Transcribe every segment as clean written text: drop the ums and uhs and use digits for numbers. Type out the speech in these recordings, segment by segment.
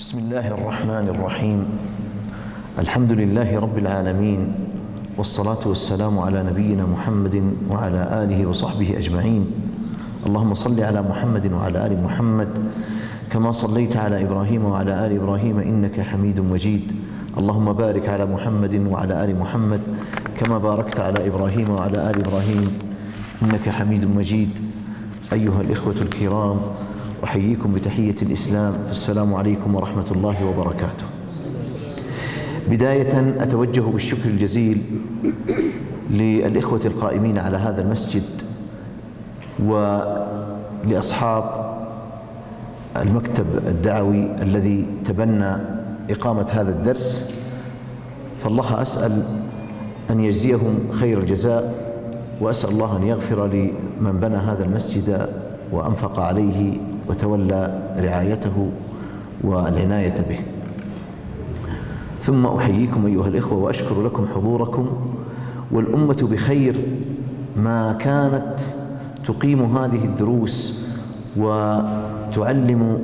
بسم الله الرحمن الرحيم. الحمد لله رب العالمين، والصلاة والسلام على نبينا محمد وعلى آله وصحبه أجمعين. اللهم صل على محمد وعلى آل محمد كما صليت على إبراهيم وعلى آل إبراهيم إنك حميد مجيد. اللهم بارك على محمد وعلى آل محمد كما باركت على إبراهيم وعلى آل إبراهيم إنك حميد مجيد. أيها الإخوة الكرام، أحييكم بتحية الإسلام، فالسلام عليكم ورحمة الله وبركاته. بداية أتوجه بالشكر الجزيل للإخوة القائمين على هذا المسجد ولأصحاب المكتب الدعوي الذي تبنى إقامة هذا الدرس، فالله أسأل أن يجزيهم خير الجزاء، وأسأل الله أن يغفر لمن بنى هذا المسجد وأنفق عليه وتولى رعايته والعناية به. ثم أحييكم أيها الإخوة وأشكر لكم حضوركم، والأمة بخير ما كانت تقيم هذه الدروس وتعلم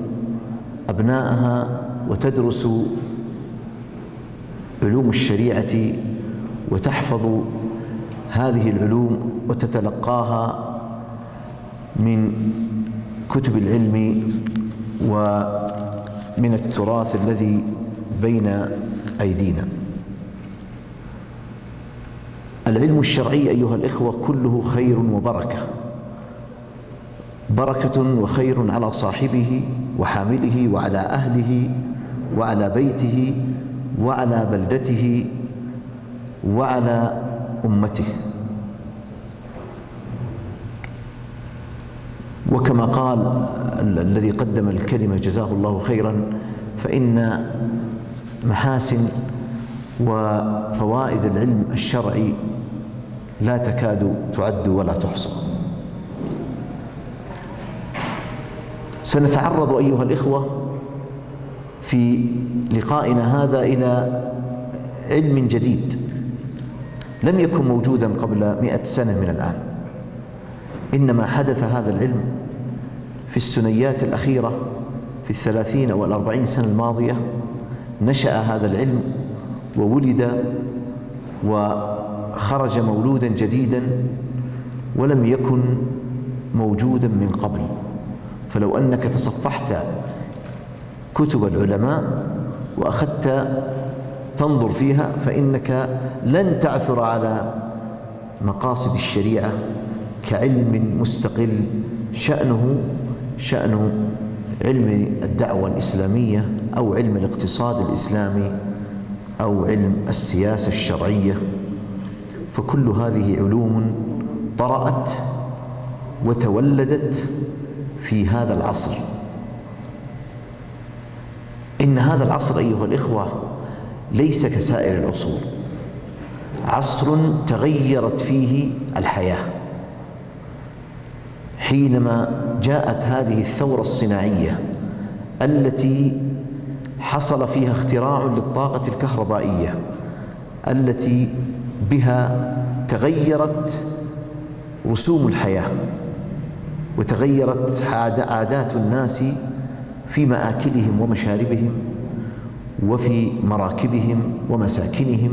أبنائها وتدرس علوم الشريعة وتحفظ هذه العلوم وتتلقاها من كتب العلم ومن التراث الذي بين أيدينا. العلم الشرعي أيها الإخوة كله خير وبركة، بركة وخير على صاحبه وحامله وعلى أهله وعلى بيته وعلى بلدته وعلى أمته. وكما قال الذي قدم الكلمة جزاه الله خيرا، فإن محاسن وفوائد العلم الشرعي لا تكاد تعد ولا تحصى. سنتعرض أيها الإخوة في لقائنا هذا إلى علم جديد لم يكن موجودا قبل 100 سنة من الآن، إنما حدث هذا العلم في السنيات الأخيرة، في 30 أو 40 سنة الماضية نشأ هذا العلم وولد وخرج مولودا جديدا ولم يكن موجودا من قبل. فلو أنك تصفحت كتب العلماء وأخذت تنظر فيها فإنك لن تعثر على مقاصد الشريعة كعلم مستقل شأنه شأن علم الدعوة الإسلامية أو علم الاقتصاد الإسلامي أو علم السياسة الشرعية. فكل هذه علوم طرأت وتولدت في هذا العصر. إن هذا العصر أيها الإخوة ليس كسائر العصور، عصر تغيرت فيه الحياة. حينما جاءت هذه الثورة الصناعية التي حصل فيها اختراع للطاقة الكهربائية التي بها تغيرت رسوم الحياة وتغيرت عادات الناس في مآكلهم ومشاربهم وفي مراكبهم ومساكنهم،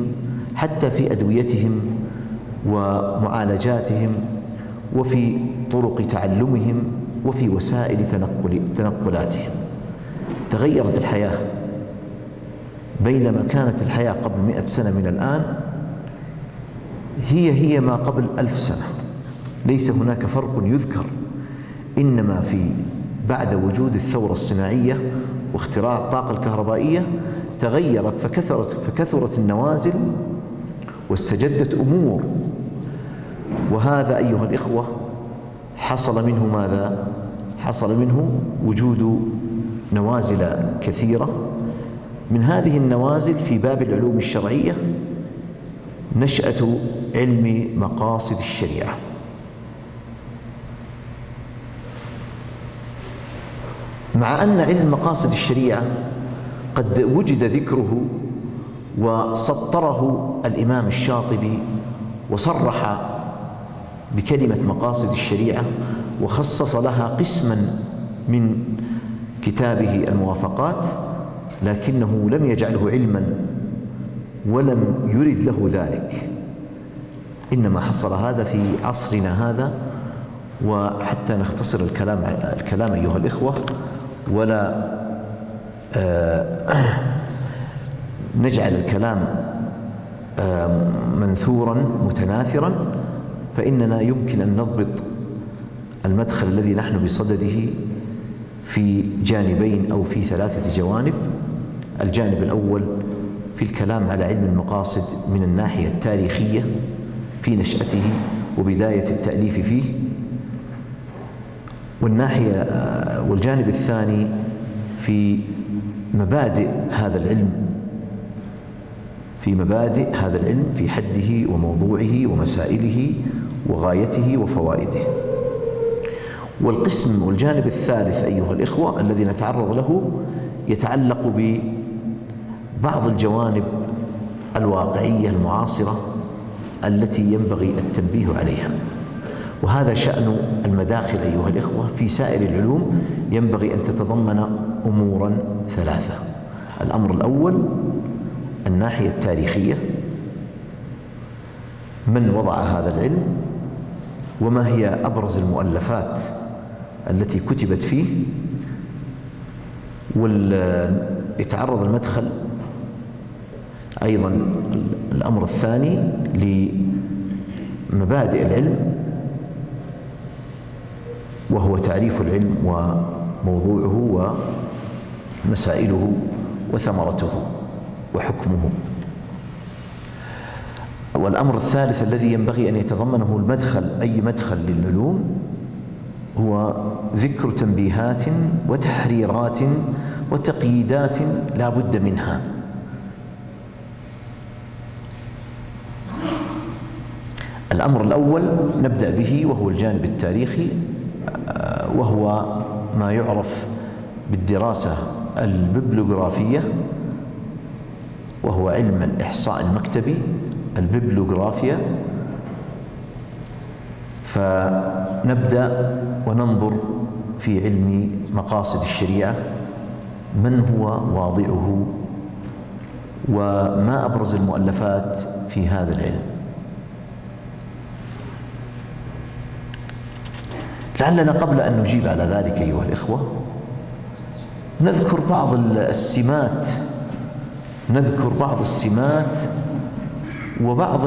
حتى في أدويتهم ومعالجاتهم وفي طرق تعلمهم وفي وسائل تنقلاتهم. تغيرت الحياة. بينما كانت الحياة قبل 100 سنة من الآن هي ما قبل 1000 سنة، ليس هناك فرق يذكر. إنما بعد وجود الثورة الصناعية واختراع الطاقة الكهربائية تغيرت فكثرت النوازل واستجدت أمور. وهذا أيها الإخوة حصل منه ماذا؟ حصل منه وجود نوازل كثيرة. من هذه النوازل في باب العلوم الشرعية نشأة علم مقاصد الشريعة. مع أن علم مقاصد الشريعة قد وجد ذكره وسطره الإمام الشاطبي وصرح بكلمة مقاصد الشريعة وخصص لها قسما من كتابه الموافقات، لكنه لم يجعله علما ولم يرد له ذلك، إنما حصل هذا في عصرنا هذا. وحتى نختصر الكلام أيها الإخوة، ولا نجعل الكلام منثورا متناثرا، فإننا يمكن أن نضبط المدخل الذي نحن بصدده في جانبين أو في 3 جوانب. الجانب الأول في الكلام على علم المقاصد من الناحية التاريخية في نشأته وبداية التأليف فيه، والجانب الثاني في مبادئ هذا العلم، في حده وموضوعه ومسائله وغايته وفوائده. والجانب الثالث أيها الإخوة الذي نتعرض له يتعلق ببعض الجوانب الواقعية المعاصرة التي ينبغي التنبيه عليها. وهذا شأن المداخل أيها الإخوة في سائر العلوم، ينبغي أن تتضمن أمورا 3. الأمر الأول الناحية التاريخية، من وضع هذا العلم، وما هي أبرز المؤلفات التي كتبت فيه. ويتعرض المدخل أيضا الأمر الثاني لمبادئ العلم، وهو تعريف العلم وموضوعه ومسائله وثمرته وحكمه. والأمر الثالث الذي ينبغي أن يتضمنه أي مدخل للعلوم هو ذكر تنبيهات وتحريرات وتقييدات لا بد منها. الأمر الأول نبدأ به وهو الجانب التاريخي، وهو ما يعرف بالدراسة الببلوغرافية، وهو علم الإحصاء المكتبي، الببلوغرافيا. فنبدأ وننظر في علم مقاصد الشريعة، من هو واضعه وما أبرز المؤلفات في هذا العلم. لعلنا قبل أن نجيب على ذلك أيها الإخوة نذكر بعض السمات وبعض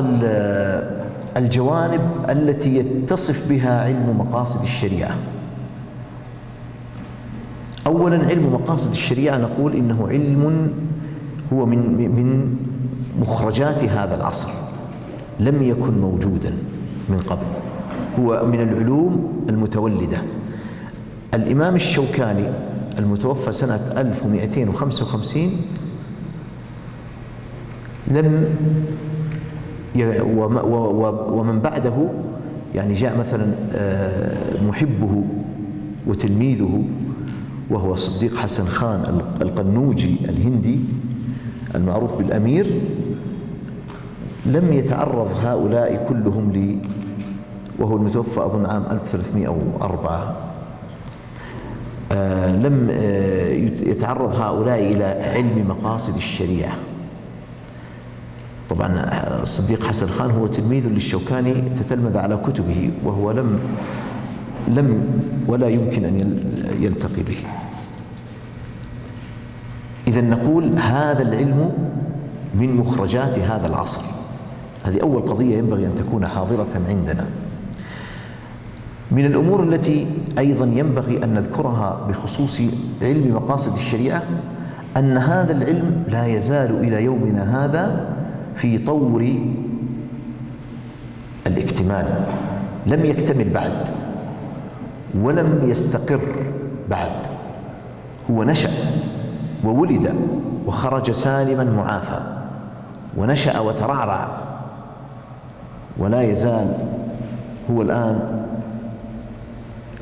الجوانب التي يتصف بها علم مقاصد الشريعة. أولا، علم مقاصد الشريعة نقول إنه علم هو من مخرجات هذا العصر، لم يكن موجودا من قبل، هو من العلوم المتولدة. الإمام الشوكاني المتوفى سنة 1255 ومن بعده يعني جاء مثلا محبه وتلميذه وهو الصديق حسن خان القنوجي الهندي المعروف بالأمير، لم يتعرض هؤلاء كلهم وهو المتوفى أظن عام 1304، لم يتعرض هؤلاء إلى علم مقاصد الشريعة. طبعا الصديق حسن خان هو تلميذ للشوكاني، تتلمذ على كتبه، وهو ولا يمكن أن يلتقي به. إذن نقول هذا العلم من مخرجات هذا العصر. هذه أول قضية ينبغي أن تكون حاضرة عندنا. من الأمور التي أيضا ينبغي أن نذكرها بخصوص علم مقاصد الشريعة أن هذا العلم لا يزال إلى يومنا هذا في طور الاكتمال، لم يكتمل بعد ولم يستقر بعد. هو نشأ وولد وخرج سالما معافى، ونشأ وترعرع، ولا يزال هو الآن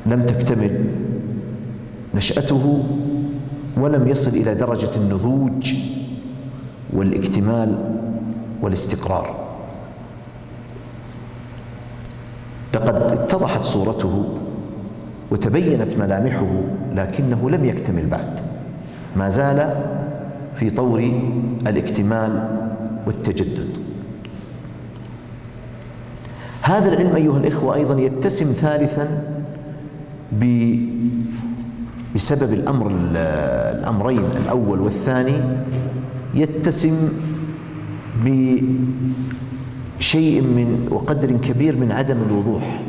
لم تكتمل نشأته ولم يصل إلى درجة النضوج والاكتمال والاستقرار. لقد اتضحت صورته وتبينت ملامحه، لكنه لم يكتمل بعد، ما زال في طور الاكتمال والتجدد. هذا العلم أيها الإخوة أيضا يتسم ثالثا بسبب الأمرين الأول والثاني، يتسم بشيء من وقدر كبير من عدم الوضوح،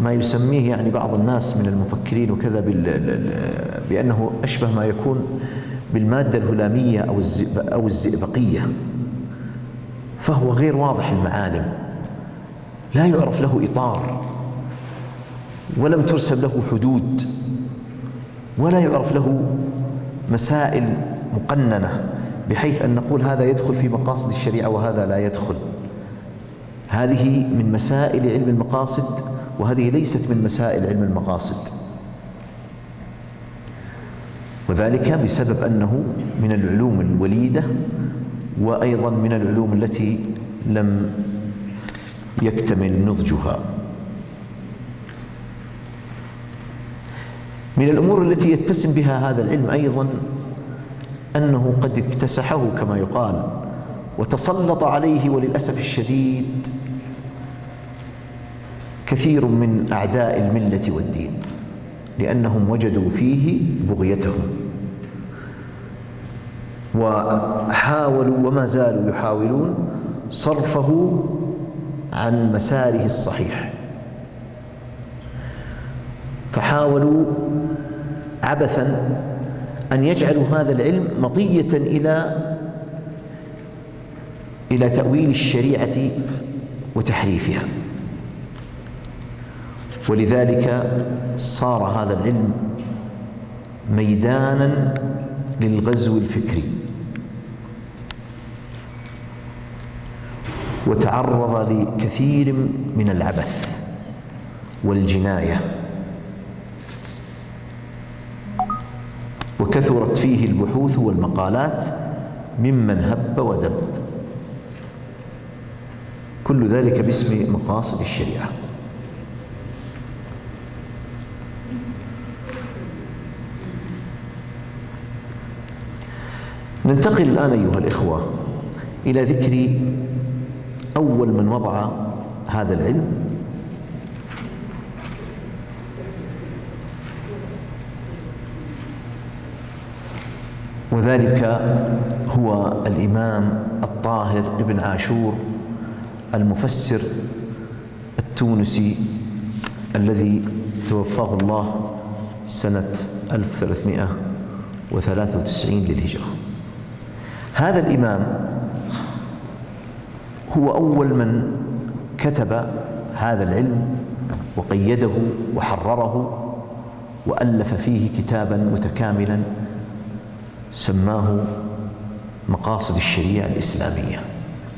ما يسميه يعني بعض الناس من المفكرين وكذا بأنه أشبه ما يكون بالمادة الهلامية أو الزئبقية، فهو غير واضح المعالم، لا يعرف له إطار، ولم ترسم له حدود، ولا يعرف له مسائل مقننة بحيث أن نقول هذا يدخل في مقاصد الشريعة وهذا لا يدخل. هذه من مسائل علم المقاصد، وهذه ليست من مسائل علم المقاصد، وذلك بسبب أنه من العلوم الوليدة، وأيضا من العلوم التي لم يكتمل نضجها. من الأمور التي يتسم بها هذا العلم أيضا أنه قد اكتسحه كما يقال وتسلط عليه، وللأسف الشديد، كثير من أعداء الملة والدين، لأنهم وجدوا فيه بغيتهم، وحاولوا وما زالوا يحاولون صرفه عن مساره الصحيح، فحاولوا عبثا أن يجعلوا هذا العلم مطية إلى تأويل الشريعة وتحريفها، ولذلك صار هذا العلم ميدانا للغزو الفكري، وتعرض لكثير من العبث والجناية، وكثرت فيه البحوث والمقالات ممن هب ودب، كل ذلك باسم مقاصد الشريعة. ننتقل الآن أيها الإخوة إلى ذكر أول من وضع هذا العلم، وذلك هو الإمام الطاهر ابن عاشور المفسر التونسي الذي توفاه الله سنة 1393 للهجرة. هذا الإمام هو أول من كتب هذا العلم وقيده وحرره وألف فيه كتابا متكاملا سماه مقاصد الشريعة الإسلامية.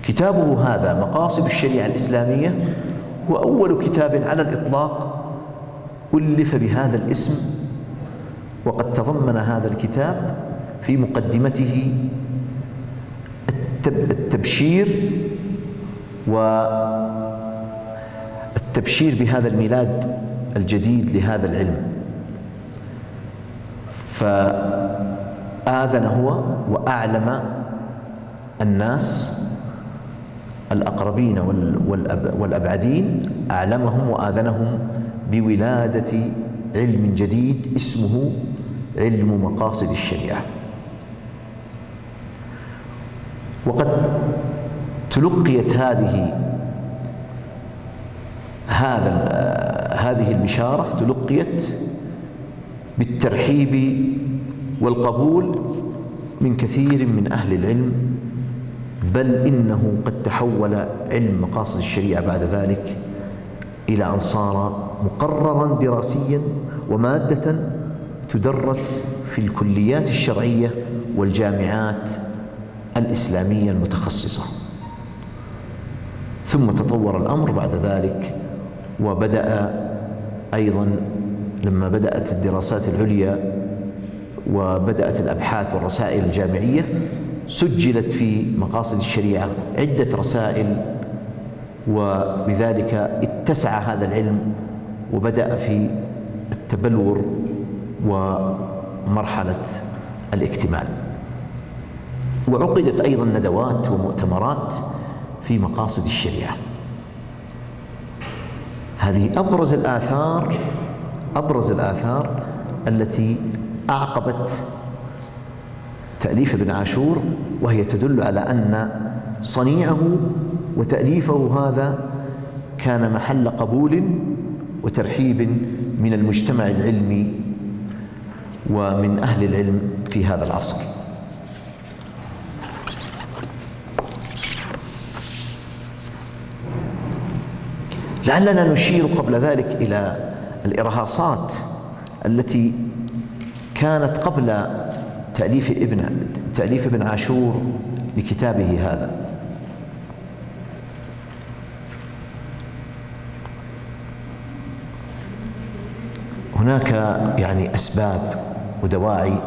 كتابه هذا مقاصد الشريعة الإسلامية هو أول كتاب على الإطلاق ألف بهذا الاسم، وقد تضمن هذا الكتاب في مقدمته التبشير بهذا الميلاد الجديد لهذا العلم، فآذن هو وأعلم الناس الأقربين والأبعدين، أعلمهم وآذنهم بولادة علم جديد اسمه علم مقاصد الشريعة. وقد تلقيت هذه البشارة تلقيت بالترحيب والقبول من كثير من أهل العلم، بل إنه قد تحول علم مقاصد الشريعة بعد ذلك إلى أن صار مقرراً دراسياً ومادة تدرس في الكليات الشرعية والجامعات الإسلامية المتخصصة. ثم تطور الأمر بعد ذلك، وبدأ أيضاً لما بدأت الدراسات العليا وبدأت الأبحاث والرسائل الجامعية، سجلت في مقاصد الشريعة عدة رسائل، وبذلك اتسع هذا العلم وبدأ في التبلور ومرحلة الاكتمال. وعقدت أيضا ندوات ومؤتمرات في مقاصد الشريعة. هذه أبرز الآثار التي أعقبت تأليف ابن عاشور، وهي تدل على أن صنيعه وتأليفه هذا كان محل قبول وترحيب من المجتمع العلمي ومن أهل العلم في هذا العصر. لعلنا نشير قبل ذلك إلى الإرهاصات التي كانت قبل تأليف ابن عاشور لكتابه هذا. هناك أسباب ودواعي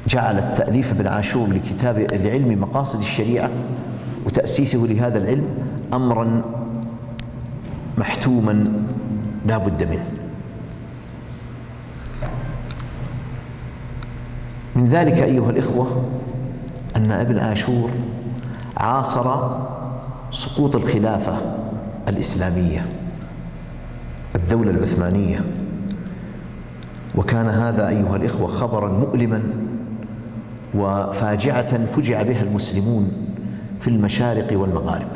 جعلت تأليف ابن عاشور لعلم مقاصد الشريعة وتأسيسه لهذا العلم أمرا محتوما لا بد منه. من ذلك أيها الإخوة أن ابن عاشور عاصر سقوط الخلافة الإسلامية، الدولة العثمانية، وكان هذا أيها الإخوة خبرا مؤلما وفاجعة فجع بها المسلمون في المشارق والمغارب.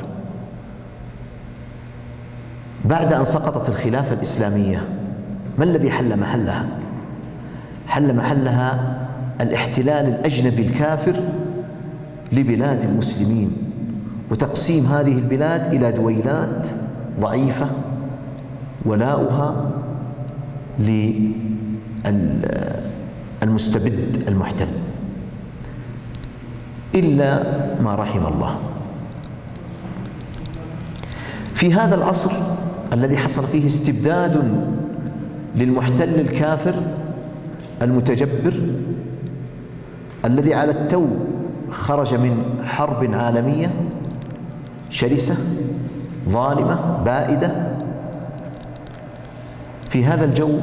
بعد أن سقطت الخلافة الإسلامية ما الذي حل محلها؟ حل محلها الاحتلال الأجنبي الكافر لبلاد المسلمين، وتقسيم هذه البلاد إلى دويلات ضعيفة ولاؤها للمستبد المحتل إلا ما رحم الله. في هذا العصر الذي حصل فيه استبداد للمحتل الكافر المتجبر الذي على التو خرج من حرب عالمية شرسة ظالمة بائدة، في هذا الجو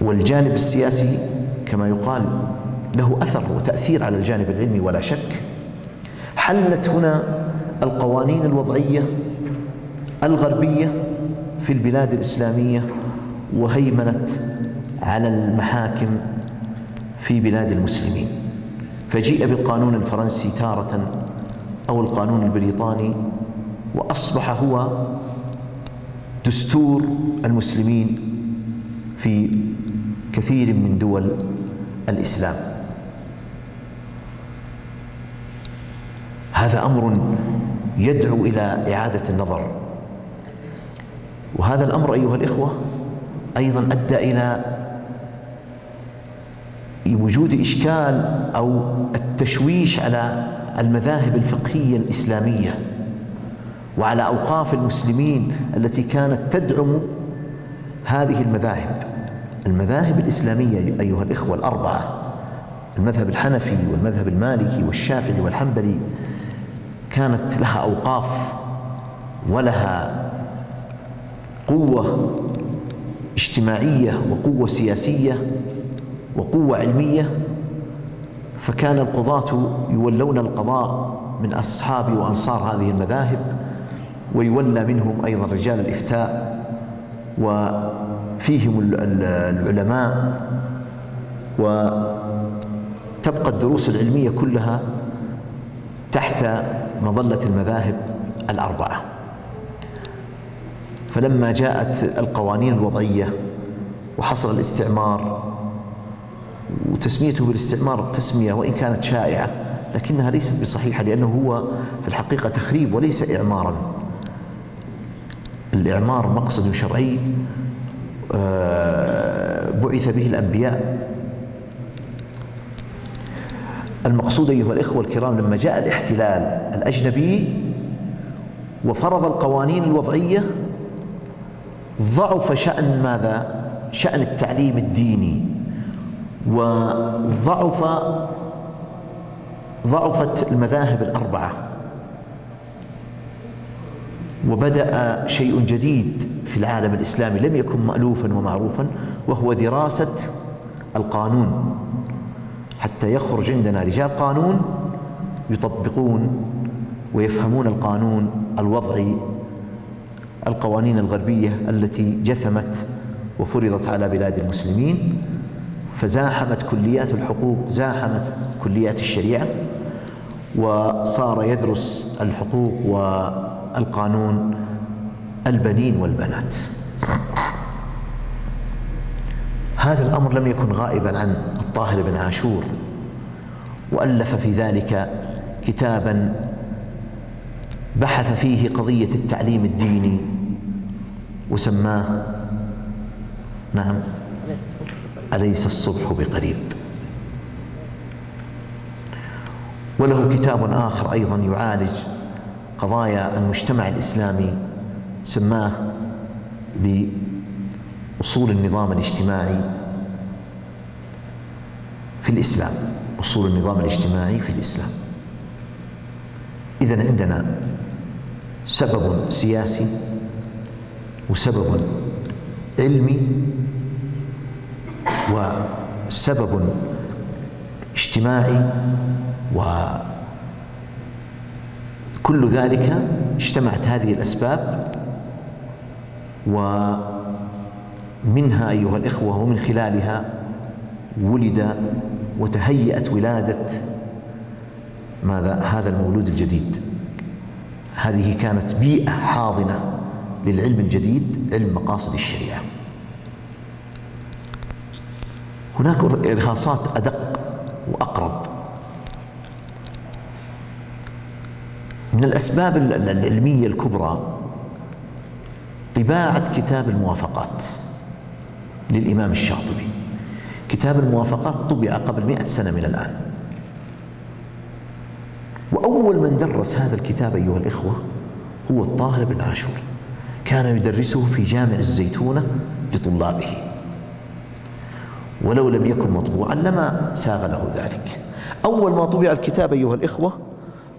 والجانب السياسي كما يقال له أثر وتأثير على الجانب العلمي ولا شك، حلت هنا القوانين الوضعية الغربية في البلاد الإسلامية وهيمنت على المحاكم في بلاد المسلمين، فجيء بالقانون الفرنسي تارة أو القانون البريطاني وأصبح هو دستور المسلمين في كثير من دول الإسلام. هذا أمر يدعو إلى إعادة النظر، وهذا الأمر أيها الإخوة أيضا أدى إلى وجود إشكال أو التشويش على المذاهب الفقهية الإسلامية وعلى أوقاف المسلمين التي كانت تدعم هذه المذاهب الإسلامية أيها الإخوة الأربعة، المذهب الحنفي والمذهب المالكي والشافعي والحنبلي، كانت لها أوقاف ولها قوة اجتماعية وقوة سياسية وقوة علمية، فكان القضاة يولون القضاء من أصحاب وأنصار هذه المذاهب، ويولى منهم أيضا رجال الإفتاء وفيهم العلماء، وتبقى الدروس العلمية كلها تحت مظلة المذاهب الأربعة. فلما جاءت القوانين الوضعية وحصل الاستعمار، وتسميته بالاستعمار تسمية وإن كانت شائعة لكنها ليست بصحيحة، لأنه هو في الحقيقة تخريب وليس إعمارا. الإعمار مقصد شرعي بعث به الأنبياء. المقصود أيها الإخوة الكرام لما جاء الاحتلال الأجنبي وفرض القوانين الوضعية، ضعف شأن ماذا؟ شأن التعليم الديني، ضعفت المذاهب الأربعة، وبدأ شيء جديد في العالم الإسلامي لم يكن مألوفا ومعروفا، وهو دراسة القانون، حتى يخرج عندنا رجال قانون يطبقون ويفهمون القانون الوضعي، القوانين الغربية التي جثمت وفرضت على بلاد المسلمين، فزاحمت كليات الحقوق، زاحمت كليات الشريعة، وصار يدرس الحقوق والقانون البنين والبنات. هذا الأمر لم يكن غائبا عن الطاهر بن عاشور، وألف في ذلك كتابا بحث فيه قضية التعليم الديني وسماه نعم أليس الصبح بقريب. وله كتاب آخر أيضا يعالج قضايا المجتمع الإسلامي، سماه بأصول النظام الاجتماعي في الإسلام، أصول النظام الاجتماعي في الإسلام. إذن عندنا سبب سياسي وسبب علمي وسبب اجتماعي، وكل ذلك اجتمعت هذه الأسباب، ومنها أيها الإخوة ومن خلالها ولد وتهيأت ولادة هذا المولود الجديد. هذه كانت بيئة حاضنة للعلم الجديد، علم مقاصد الشريعة. هناك إرهاصات أدق وأقرب. من الأسباب العلمية الكبرى طباعة كتاب الموافقات للإمام الشاطبي. كتاب الموافقات طبع قبل 100 سنة من الآن، وأول من درس هذا الكتاب أيها الإخوة هو الطاهر بن عاشور، كان يدرسه في جامع الزيتونة لطلابه، ولو لم يكن مطبوعا لما ساغ له ذلك. أول ما طبع الكتاب أيها الإخوة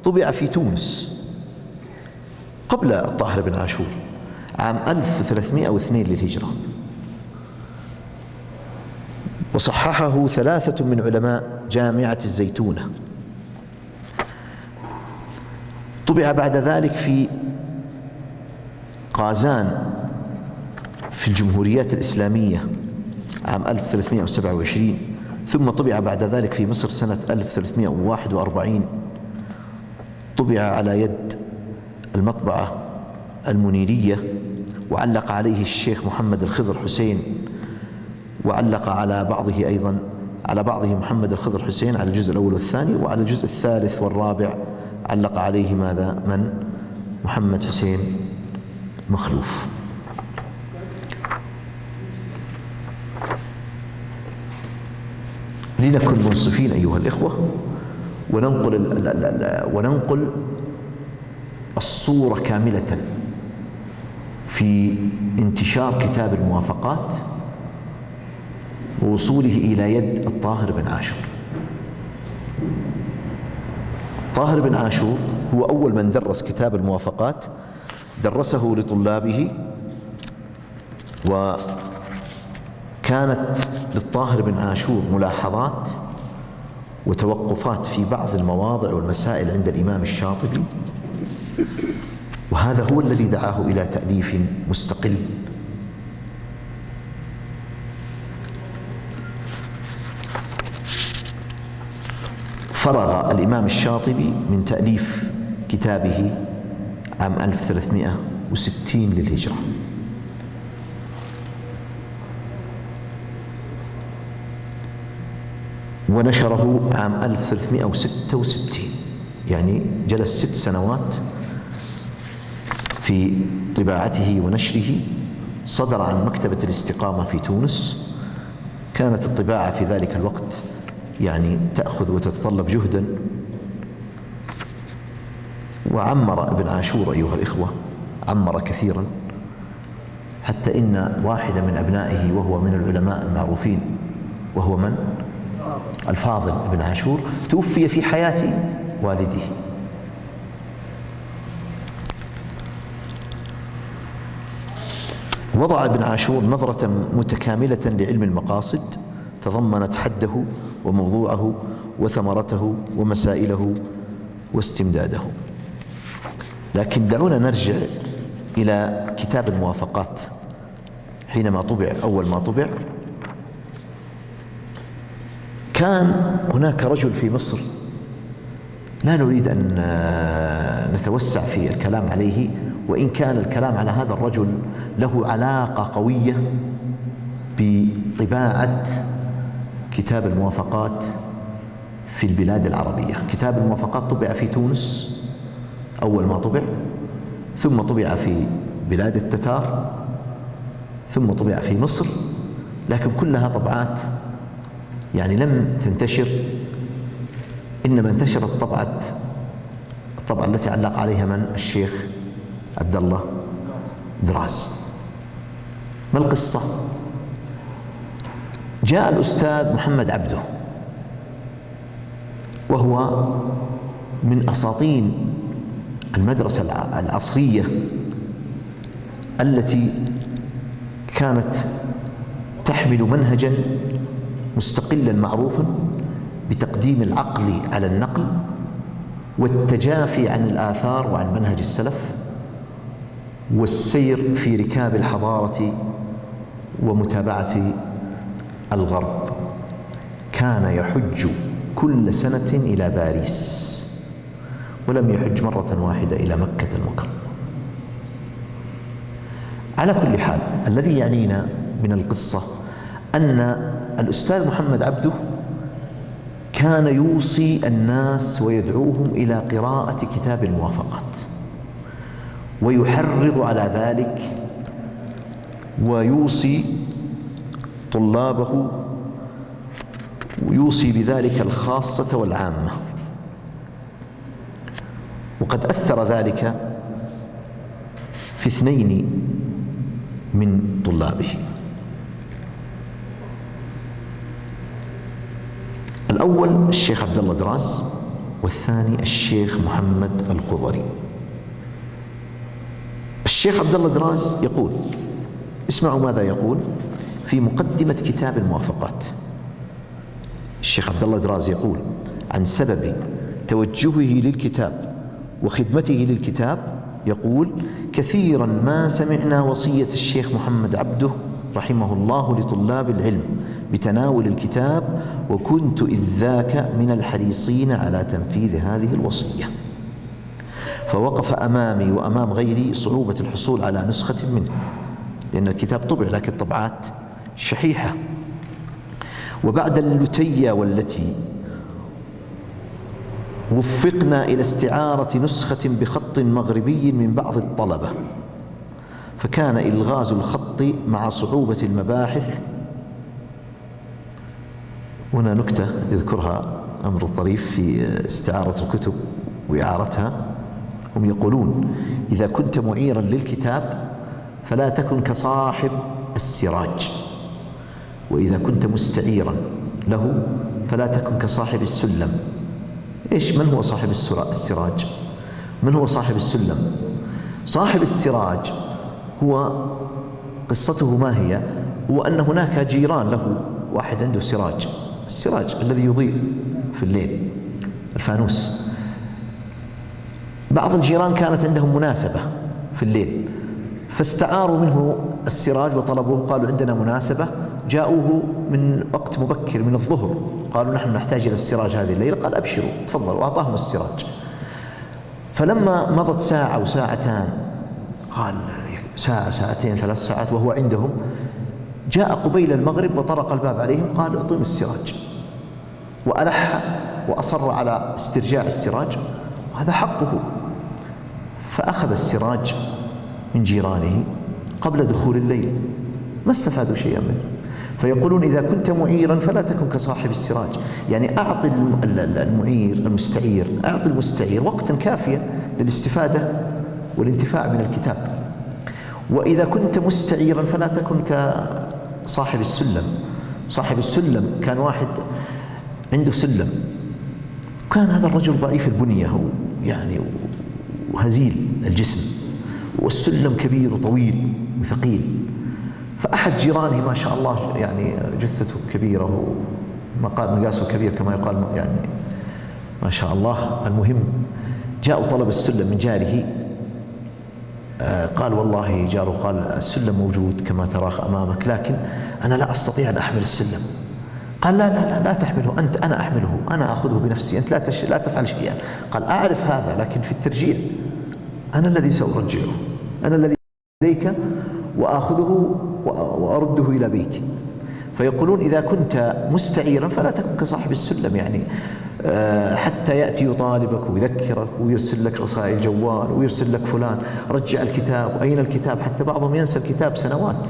طبع في تونس قبل الطاهر بن عاشور عام 1302 للهجرة، وصححه 3 من علماء جامعة الزيتونة. طبع بعد ذلك في قازان في الجمهوريات الإسلامية عام 1327، ثم طبع بعد ذلك في مصر سنة 1341. طبع على يد المطبعة المنيرية، وعلق عليه الشيخ محمد الخضر حسين، وعلق على بعضه أيضا، على بعضه محمد الخضر حسين على الجزء الأول والثاني، وعلى الجزء الثالث والرابع علق عليه محمد حسين مخلوف. لنكن منصفين أيها الإخوة، وننقل الصورة كاملة في انتشار كتاب الموافقات ووصوله إلى يد الطاهر بن عاشور. الطاهر بن عاشور هو أول من درس كتاب الموافقات، درسه لطلابه، وكانت للطاهر بن عاشور ملاحظات وتوقفات في بعض المواضع والمسائل عند الإمام الشاطبي، وهذا هو الذي دعاه إلى تأليف مستقل. فرغ الإمام الشاطبي من تأليف كتابه عام 1360 للهجرة، ونشره عام 1366، يعني جلس 6 سنوات في طباعته ونشره. صدر عن مكتبة الاستقامة في تونس. كانت الطباعة في ذلك الوقت يعني تأخذ وتتطلب جهدا، وعمر ابن عاشور أيها الإخوة، عمر كثيرا، حتى إن واحد من أبنائه وهو من العلماء المعروفين، وهو من؟ الفاضل ابن عاشور، توفي في حياة والده. وضع ابن عاشور نظرة متكاملة لعلم المقاصد، تضمنت حده وموضوعه وثمرته ومسائله واستمداده. لكن دعونا نرجع إلى كتاب الموافقات. حينما طبع أول ما طبع كان هناك رجل في مصر، لا نريد أن نتوسع في الكلام عليه، وإن كان الكلام على هذا الرجل له علاقة قوية بطباعة كتاب الموافقات في البلاد العربية. كتاب الموافقات طبع في تونس أول ما طبع، ثم طبع في بلاد التتار، ثم طبع في مصر، لكن كلها طبعات يعني لم تنتشر، إنما انتشرت الطبعة التي علق عليها من؟ الشيخ عبد الله دراز. ما القصة؟ جاء الأستاذ محمد عبده، وهو من أساطين المدرسة العصرية التي كانت تحمل منهجا مستقلا معروفا بتقديم العقل على النقل والتجافي عن الآثار وعن منهج السلف والسير في ركاب الحضارة ومتابعة الغرب. كان يحج كل سنة إلى باريس، ولم يحج مرة واحدة إلى مكة المكرمة. على كل حال، الذي يعنينا من القصة أن الأستاذ محمد عبده كان يوصي الناس ويدعوهم إلى قراءة كتاب الموافقات، ويحرض على ذلك، ويوصي طلابه، ويوصي بذلك الخاصة والعامة. وقد أثر ذلك في 2 من طلابه. الأول الشيخ عبد الله دراز، والثاني الشيخ محمد الخضري. الشيخ عبد الله دراز يقول، اسمعوا ماذا يقول في مقدمة كتاب الموافقات. الشيخ عبد الله دراز يقول عن سبب توجهه للكتاب وخدمته للكتاب، يقول: كثيرا ما سمعنا وصية الشيخ محمد عبده رحمه الله لطلاب العلم بتناول الكتاب، وكنت إذ ذاك من الحريصين على تنفيذ هذه الوصية، فوقف أمامي وأمام غيري صعوبة الحصول على نسخة منه، لأن الكتاب طبع لكن طبعات شحيحة. وبعد اللتية والتي وفقنا إلى استعارة نسخة بخط مغربي من بعض الطلبة، فكان إلغاز الخط مع صعوبة المباحث. هنا نكتة يذكرها أمر الطريف في استعارة الكتب وإعارتها. هم يقولون: إذا كنت معيرا للكتاب فلا تكن كصاحب السراج، وإذا كنت مستعيرا له فلا تكن كصاحب السلم. إيش؟ من هو صاحب السراج؟ من هو صاحب السلم؟ صاحب السراج هو قصته ما هي؟ هو أن هناك جيران له، واحد عنده سراج، السراج الذي يضيء في الليل، الفانوس. بعض الجيران كانت عندهم مناسبة في الليل، فاستعاروا منه السراج وطلبوه، قالوا: عندنا مناسبة. جاءوه من وقت مبكر من الظهر، قالوا: نحن نحتاج إلى السراج هذه الليلة. قال: أبشروا تفضلوا، وأعطاهم السراج. فلما مضت ساعة وساعتان، قال ساعة، ساعتين، 3 ساعات وهو عندهم، جاء قبيل المغرب وطرق الباب عليهم، قال: اعطوني السراج. وألح وأصر على استرجاع السراج، وهذا حقه. فأخذ السراج من جيرانه قبل دخول الليل، ما استفادوا شيئا منه. فيقولون: إذا كنت معيرا فلا تكن كصاحب السراج، يعني أعطي المعير المستعير، أعطي المستعير وقتا كافيا للاستفادة والانتفاع من الكتاب. وإذا كنت مستعيرا فلا تكن كصاحب السلم. صاحب السلم كان واحد عنده سلم، وكان هذا الرجل ضعيف البنية يعني وهزيل الجسم، والسلم كبير وطويل وثقيل، فأحد جيرانه ما شاء الله يعني جثته كبيرة ومقاسه كبير كما يقال يعني ما شاء الله. المهم جاء طلب السلم من جاره، قال والله جاره قال السلم موجود كما تراه أمامك، لكن أنا لا أستطيع أن أحمل السلم. قال لا لا لا, لا تحمله أنت، أنا أحمله، أنا أخذه بنفسي، أنت لا تفعل شيئا. قال أعرف هذا، لكن في الترجيع أنا الذي سأرجعه، أنا الذي إليك وآخذه وأرده إلى بيتي. فيقولون إذا كنت مستعيرا فلا تكن كصاحب السلم، يعني حتى يأتي يطالبك ويذكرك ويرسل لك رسائل جوال ويرسل لك فلان رجع الكتاب، أين الكتاب؟ حتى بعضهم ينسى الكتاب سنوات،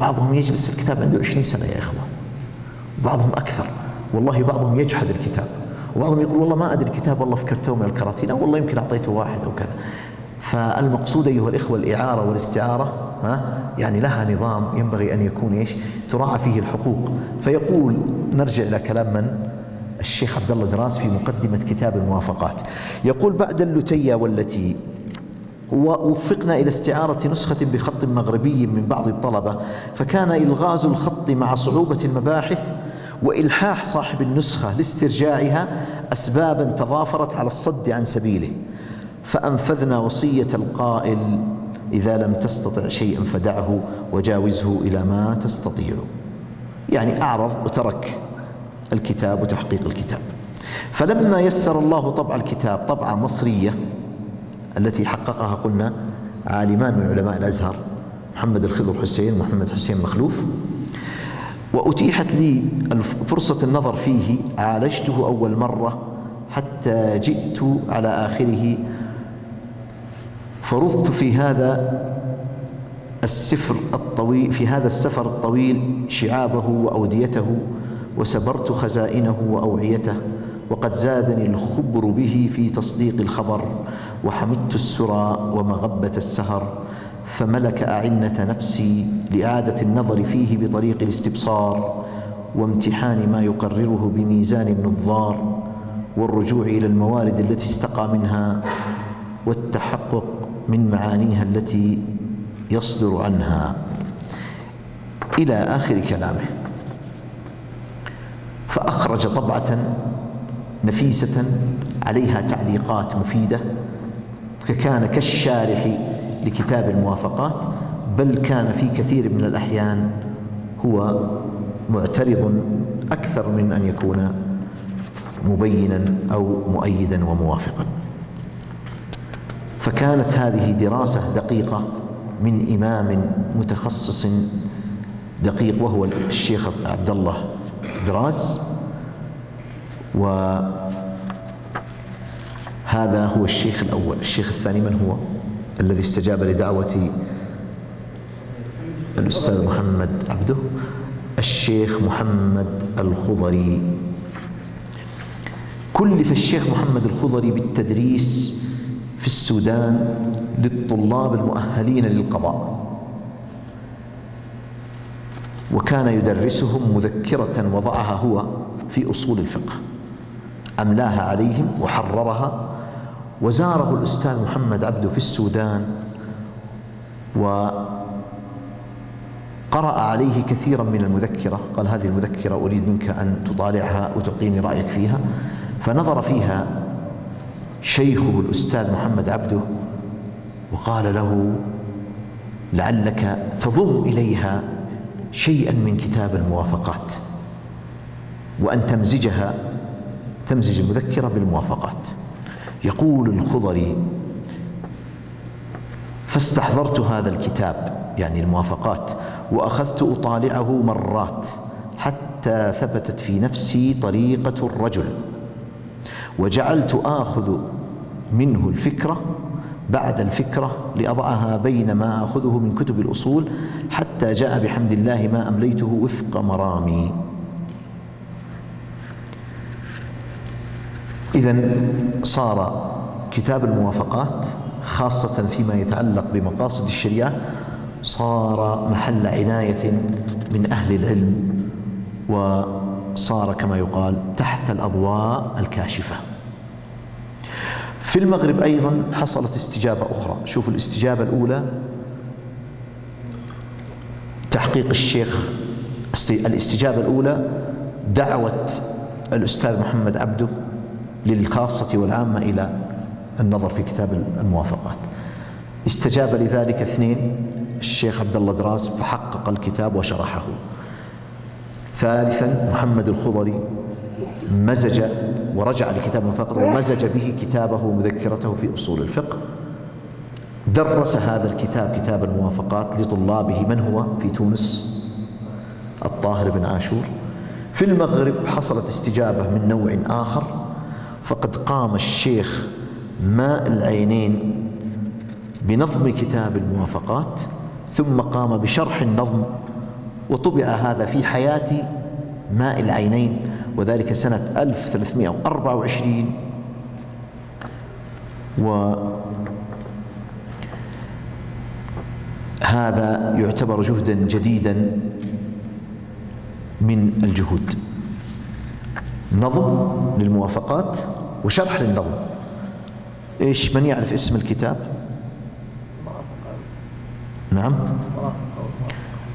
بعضهم يجلس الكتاب عنده 20 سنة يا إخوة، بعضهم أكثر، والله بعضهم يجحد الكتاب، وبعضهم يقول والله ما أدري الكتاب، والله فكرته من الكراتين، أو والله يمكن أعطيته واحد أو كذا. فالمقصود أيها الإخوة الإعارة والاستعارة يعني لها نظام ينبغي أن يكون إيش؟ تراعى فيه الحقوق. فيقول، نرجع إلى كلام من؟ الشيخ عبد الله دراس في مقدمة كتاب الموافقات، يقول بعد اللتية والتي ووفقنا إلى استعارة نسخة بخط مغربي من بعض الطلبة، فكان إلغاز الخط مع صعوبة المباحث وإلحاح صاحب النسخة لاسترجاعها أسبابا تضافرت على الصد عن سبيله، فأنفذنا وصية القائل إذا لم تستطع شيئا فدعه وجاوزه إلى ما تستطيع، يعني أعرض وترك الكتاب وتحقيق الكتاب. فلما يسر الله طبع الكتاب طبعة مصرية التي حققها قلنا عالمان من علماء الأزهر، محمد الخضر حسين ومحمد حسين مخلوف، وأتيحت لي فرصة النظر فيه، عالجته أول مرة حتى جئت على آخره، فرضت في هذا السفر الطويل شعابه وأوديته، وسبرت خزائنه وأوعيته، وقد زادني الخبر به في تصديق الخبر، وحمدت السرى ومغبة السهر، فملك أعنة نفسي لإعادة النظر فيه بطريق الاستبصار، وامتحان ما يقرره بميزان النظار، والرجوع إلى الموارد التي استقى منها، والتحقق من معانيها التي يصدر عنها، إلى آخر كلامه. فأخرج طبعة نفيسة عليها تعليقات مفيدة، فكان كالشارح لكتاب الموافقات، بل كان في كثير من الأحيان هو معترض أكثر من أن يكون مبينا أو مؤيدا وموافقا. فكانت هذه دراسة دقيقة من إمام متخصص دقيق، وهو الشيخ عبد الله دراس، وهذا هو الشيخ الأول. الشيخ الثاني من هو؟ الذي استجاب لدعوة الأستاذ محمد عبده، الشيخ محمد الخضري. كلف الشيخ محمد الخضري بالتدريس في السودان للطلاب المؤهلين للقضاء، وكان يدرسهم مذكرة وضعها هو في أصول الفقه، أملاها عليهم وحررها، وزاره الأستاذ محمد عبده في السودان وقرأ عليه كثيرا من المذكرة، قال هذه المذكرة أريد منك أن تطالعها وتعطيني رأيك فيها. فنظر فيها شيخه الأستاذ محمد عبده وقال له لعلك تضم إليها شيئا من كتاب الموافقات، وأن تمزج المذكرة بالموافقات. يقول الخضري: فاستحضرت هذا الكتاب يعني الموافقات، وأخذت أطالعه مرات حتى ثبتت في نفسي طريقة الرجل، وجعلت آخذ منه الفكرة بعد الفكرة لأضعها بين ما أخذه من كتب الأصول، حتى جاء بحمد الله ما أمليته وفق مرامي. إذن صار كتاب الموافقات خاصة فيما يتعلق بمقاصد الشريعة صار محل عناية من أهل العلم، وصار كما يقال تحت الأضواء الكاشفة. في المغرب أيضا حصلت استجابة أخرى. شوفوا الاستجابة الأولى تحقيق الشيخ. الاستجابة الأولى دعوة الأستاذ محمد عبده للخاصة والعامة إلى النظر في كتاب الموافقات. استجاب لذلك 2 الشيخ عبد الله دراز فحقق الكتاب وشرحه. ثالثا محمد الخضري مزج ورجع لكتاب الموافقات ومزج به كتابه ومذكرته في أصول الفقه. درس هذا الكتاب كتاب الموافقات لطلابه. من هو في تونس؟ الطاهر بن عاشور. في المغرب حصلت استجابة من نوع آخر، فقد قام الشيخ ماء العينين بنظم كتاب الموافقات، ثم قام بشرح النظم، وطبع هذا في حياة ماء العينين، وذلك سنة 1324. وهذا يعتبر جهدا جديدا من الجهود. نظم للموافقات وشرح للنظم. إيش من يعرف اسم الكتاب؟ نعم،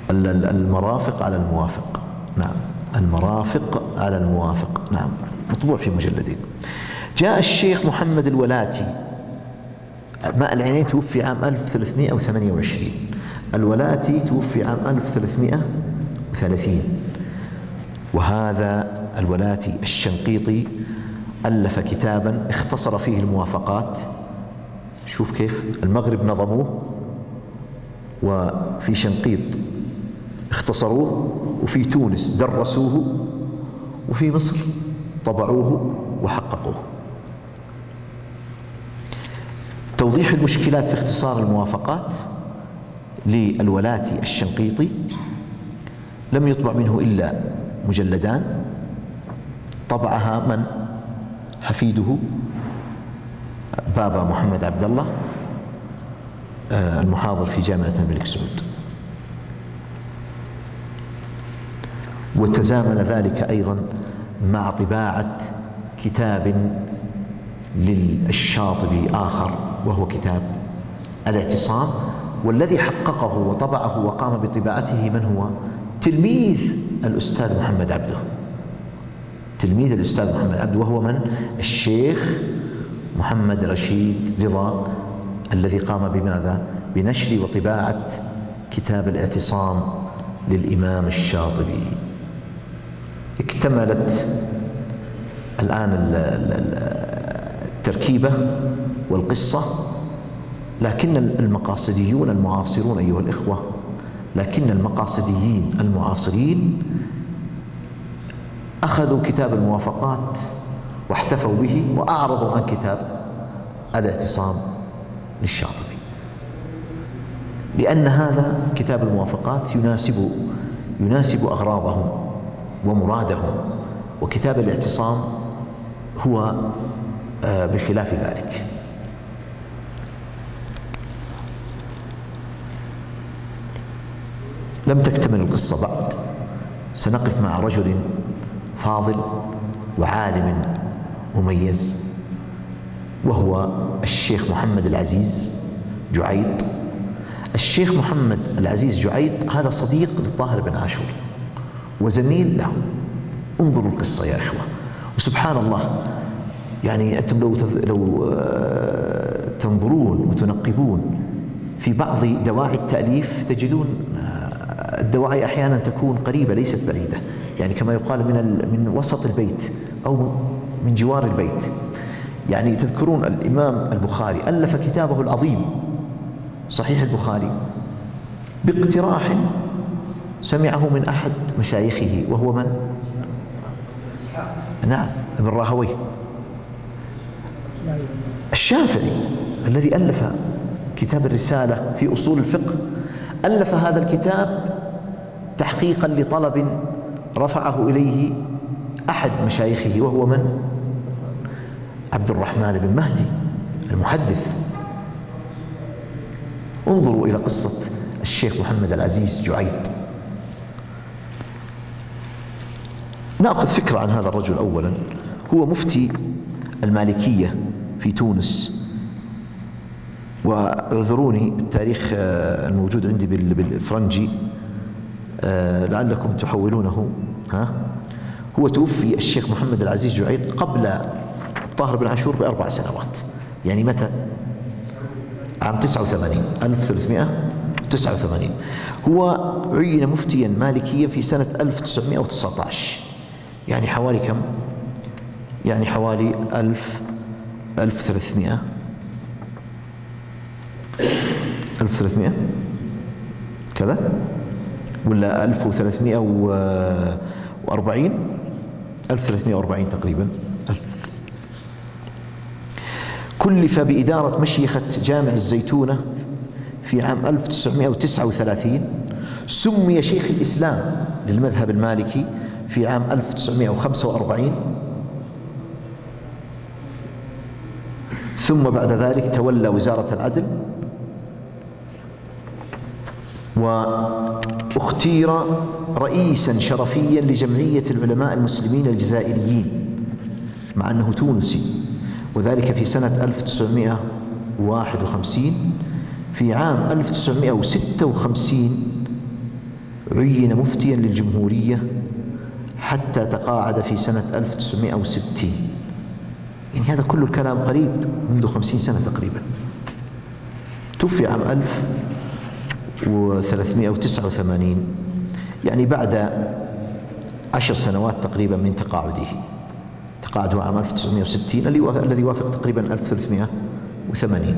المرافق على الموافق. نعم، المرافق على الموافق. نعم، مطبوع في مجلدين. جاء الشيخ محمد الولاتي. ماء العينين توفي عام 1328، الولاتي توفي عام 1330. وهذا الولاتي الشنقيطي ألف كتابا اختصر فيه الموافقات. شوف كيف المغرب نظموه، وفي شنقيط اختصروه، وفي تونس درسوه، وفي مصر طبعوه وحققوه. توضيح المشكلات في اختصار الموافقات للولاتي الشنقيطي، لم يطبع منه إلا مجلدان، طبعها من؟ حفيده بابا محمد عبد الله المحاضر في جامعة الملك سعود. وتزامن ذلك أيضا مع طباعة كتاب للشاطبي آخر، وهو كتاب الاعتصام، والذي حققه وطبعه وقام بطباعته من هو؟ تلميذ الأستاذ محمد عبده. تلميذ الأستاذ محمد عبده، وهو من؟ الشيخ محمد رشيد رضا، الذي قام بماذا؟ بنشر وطباعة كتاب الاعتصام للإمام الشاطبي. اكتملت الآن التركيبة والقصة، لكن المقاصديون المعاصرون أيها الإخوة، لكن المقاصديين المعاصرين أخذوا كتاب الموافقات واحتفوا به وأعرضوا عن كتاب الاعتصام للشاطبي، لأن هذا كتاب الموافقات يناسب أغراضهم ومرادهم، وكتاب الاعتصام هو بخلاف ذلك. لم تكتمل القصة بعد، سنقف مع رجل فاضل وعالم مميز، وهو الشيخ محمد العزيز جعيط. الشيخ محمد العزيز جعيط هذا صديق للطاهر بن عاشور وزميل له. انظروا القصة يا إخوة، وسبحان الله، يعني أنتم لو تنظرون وتنقبون في بعض دواعي التأليف تجدون الدواعي أحيانا تكون قريبة ليست بعيدة، يعني كما يقال من وسط البيت أو من جوار البيت. يعني تذكرون الإمام البخاري ألف كتابه العظيم صحيح البخاري باقتراح سمعه من أحد مشايخه، وهو من؟ نعم، ابن راهويه الشافعي، الذي ألف كتاب الرسالة في أصول الفقه. ألف هذا الكتاب تحقيقا لطلب رفعه إليه أحد مشايخه، وهو من؟ عبد الرحمن بن مهدي المحدث. انظروا إلى قصة الشيخ محمد العزيز جعيط. نأخذ فكرة عن هذا الرجل. أولا، هو مفتي المالكية في تونس، واعذروني التاريخ الموجود عندي بالفرنجي لعلكم تحولونه. هو توفي الشيخ محمد العزيز جعيط قبل الطاهر بن عاشور ب4 سنوات. يعني متى؟ عام 89، 1389. هو عين مفتيا مالكيا في سنة 1919. يعني حوالي كم؟ يعني حوالي 1300 كذا، ولا 1340 تقريبا. كلف بإدارة مشيخة جامع الزيتونة في عام 1939. سمي شيخ الإسلام للمذهب المالكي في عام 1945. ثم بعد ذلك تولى وزارة العدل، واختير رئيسا شرفيا لجمعية العلماء المسلمين الجزائريين مع أنه تونسي، وذلك في سنة 1951. في عام 1956 عين مفتيا للجمهورية حتى تقاعد في سنة 1960. يعني هذا كل الكلام قريب، منذ 50 سنة تقريبا. توفي عام 1389، يعني بعد 10 سنوات تقريبا من تقاعده. تقاعده عام 1960 الذي يوافق تقريبا 1380.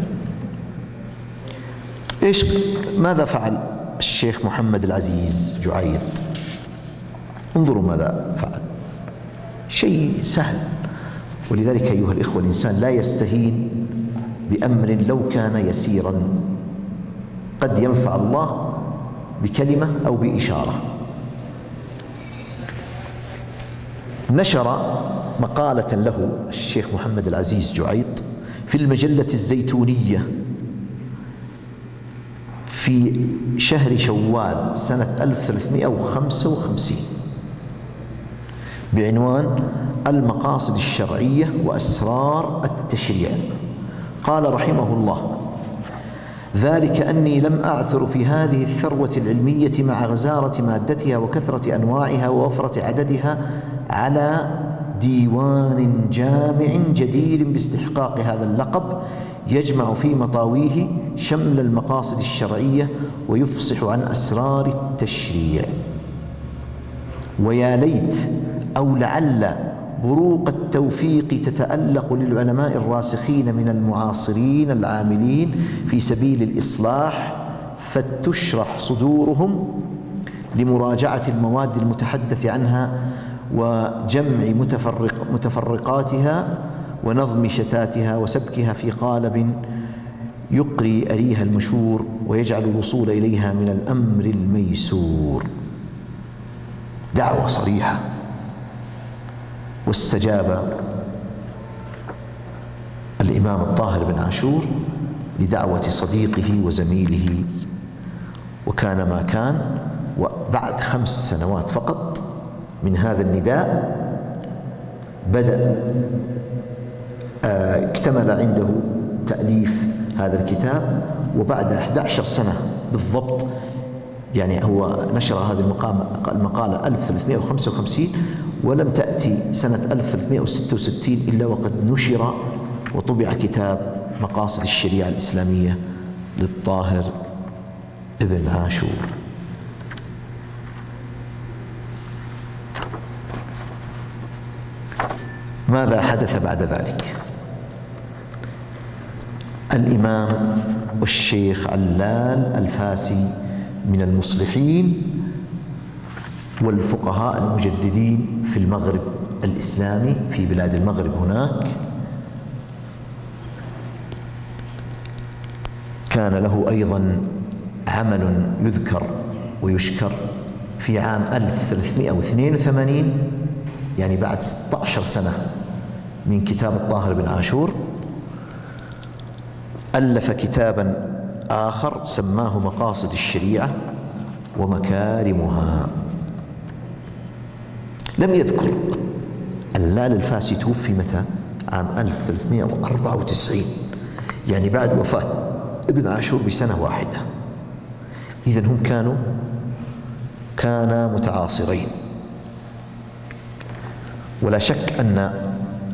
ماذا فعل الشيخ محمد العزيز جعيط؟ انظروا ماذا فعل. شيء سهل، ولذلك أيها الإخوة الإنسان لا يستهين بأمر لو كان يسيرا، قد ينفع الله بكلمة أو بإشارة. نشر مقالة له الشيخ محمد العزيز جعيط في المجلة الزيتونية في شهر شوال سنة 1355 بعنوان المقاصد الشرعية وأسرار التشريع. قال رحمه الله: ذلك أني لم أعثر في هذه الثروة العلمية مع غزارة مادتها وكثرة أنواعها ووفرة عددها على ديوان جامع جدير باستحقاق هذا اللقب، يجمع في مطاويه شمل المقاصد الشرعية ويفصح عن أسرار التشريع. ويا ليت أو لعل بروق التوفيق تتألق للعلماء الراسخين من المعاصرين العاملين في سبيل الإصلاح، فتشرح صدورهم لمراجعة المواد المتحدث عنها وجمع متفرقاتها ونظم شتاتها وسبكها في قالب يقري أريها المشور ويجعل الوصول إليها من الأمر الميسور. دعوة صريحة. واستجاب الإمام الطاهر بن عاشور لدعوة صديقه وزميله، وكان ما كان. وبعد 5 سنوات فقط من هذا النداء بدأ اكتمل عنده تأليف هذا الكتاب. وبعد 11 سنة بالضبط، يعني هو نشر هذه المقالة 1355، ولم تأتي سنة 1366 إلا وقد نشر وطبع كتاب مقاصد الشريعة الإسلامية للطاهر ابن عاشور. ماذا حدث بعد ذلك؟ الإمام والشيخ علال الفاسي من المصلحين والفقهاء المجددين في المغرب الإسلامي، في بلاد المغرب هناك، كان له أيضا عمل يذكر ويشكر. في عام 1382، يعني بعد 16 سنة من كتاب الطاهر بن عاشور، ألف كتابا آخر سماه مقاصد الشريعة ومكارمها. لم يذكر. علال الفاسي توفي متى؟ عام 1394، يعني بعد وفاة ابن عاشور بسنة واحدة. إذن هم كانوا كانا متعاصرين. ولا شك أن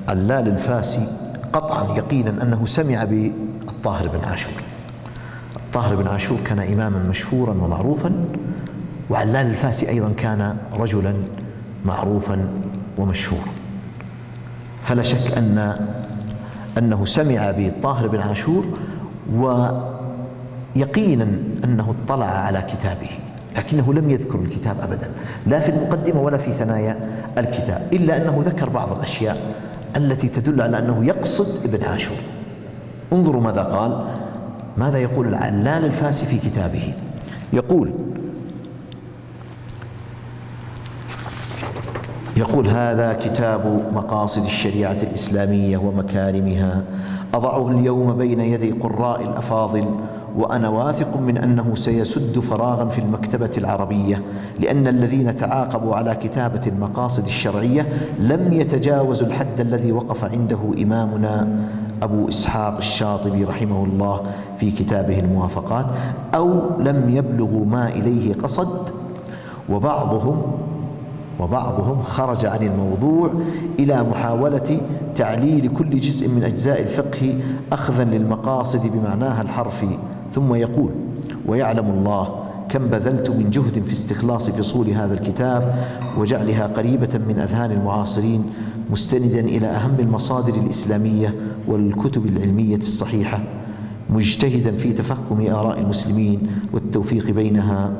علال الفاسي قطعا يقينا أنه سمع بالطاهر بن عاشور. الطاهر بن عاشور كان إماما مشهورا ومعروفا، وعلال الفاسي أيضا كان رجلا معروفا ومشهورا، فلا شك أنه سمع بالطاهر بن عاشور، ويقينا أنه اطلع على كتابه، لكنه لم يذكر الكتاب أبدا، لا في المقدمة ولا في ثنايا الكتاب، إلا أنه ذكر بعض الأشياء التي تدل على أنه يقصد ابن عاشور. انظروا ماذا قال، ماذا يقول العلال الفاسي في كتابه. يقول هذا كتاب مقاصد الشريعة الإسلامية ومكارمها، أضعه اليوم بين يدي قراء الأفاضل، وأنا واثق من أنه سيسد فراغا في المكتبة العربية، لأن الذين تعاقبوا على كتابة المقاصد الشرعية لم يتجاوزوا الحد الذي وقف عنده إمامنا أبو إسحاق الشاطبي رحمه الله في كتابه الموافقات، أو لم يبلغوا ما إليه قصد، وبعضهم خرج عن الموضوع إلى محاولة تعليل كل جزء من أجزاء الفقه أخذا للمقاصد بمعناها الحرفي. ثم يقول ويعلم الله كم بذلت من جهد في استخلاص فصول هذا الكتاب وجعلها قريبة من أذهان المعاصرين، مستندا إلى أهم المصادر الإسلامية والكتب العلمية الصحيحة، مجتهدا في تفهم آراء المسلمين والتوفيق بينها.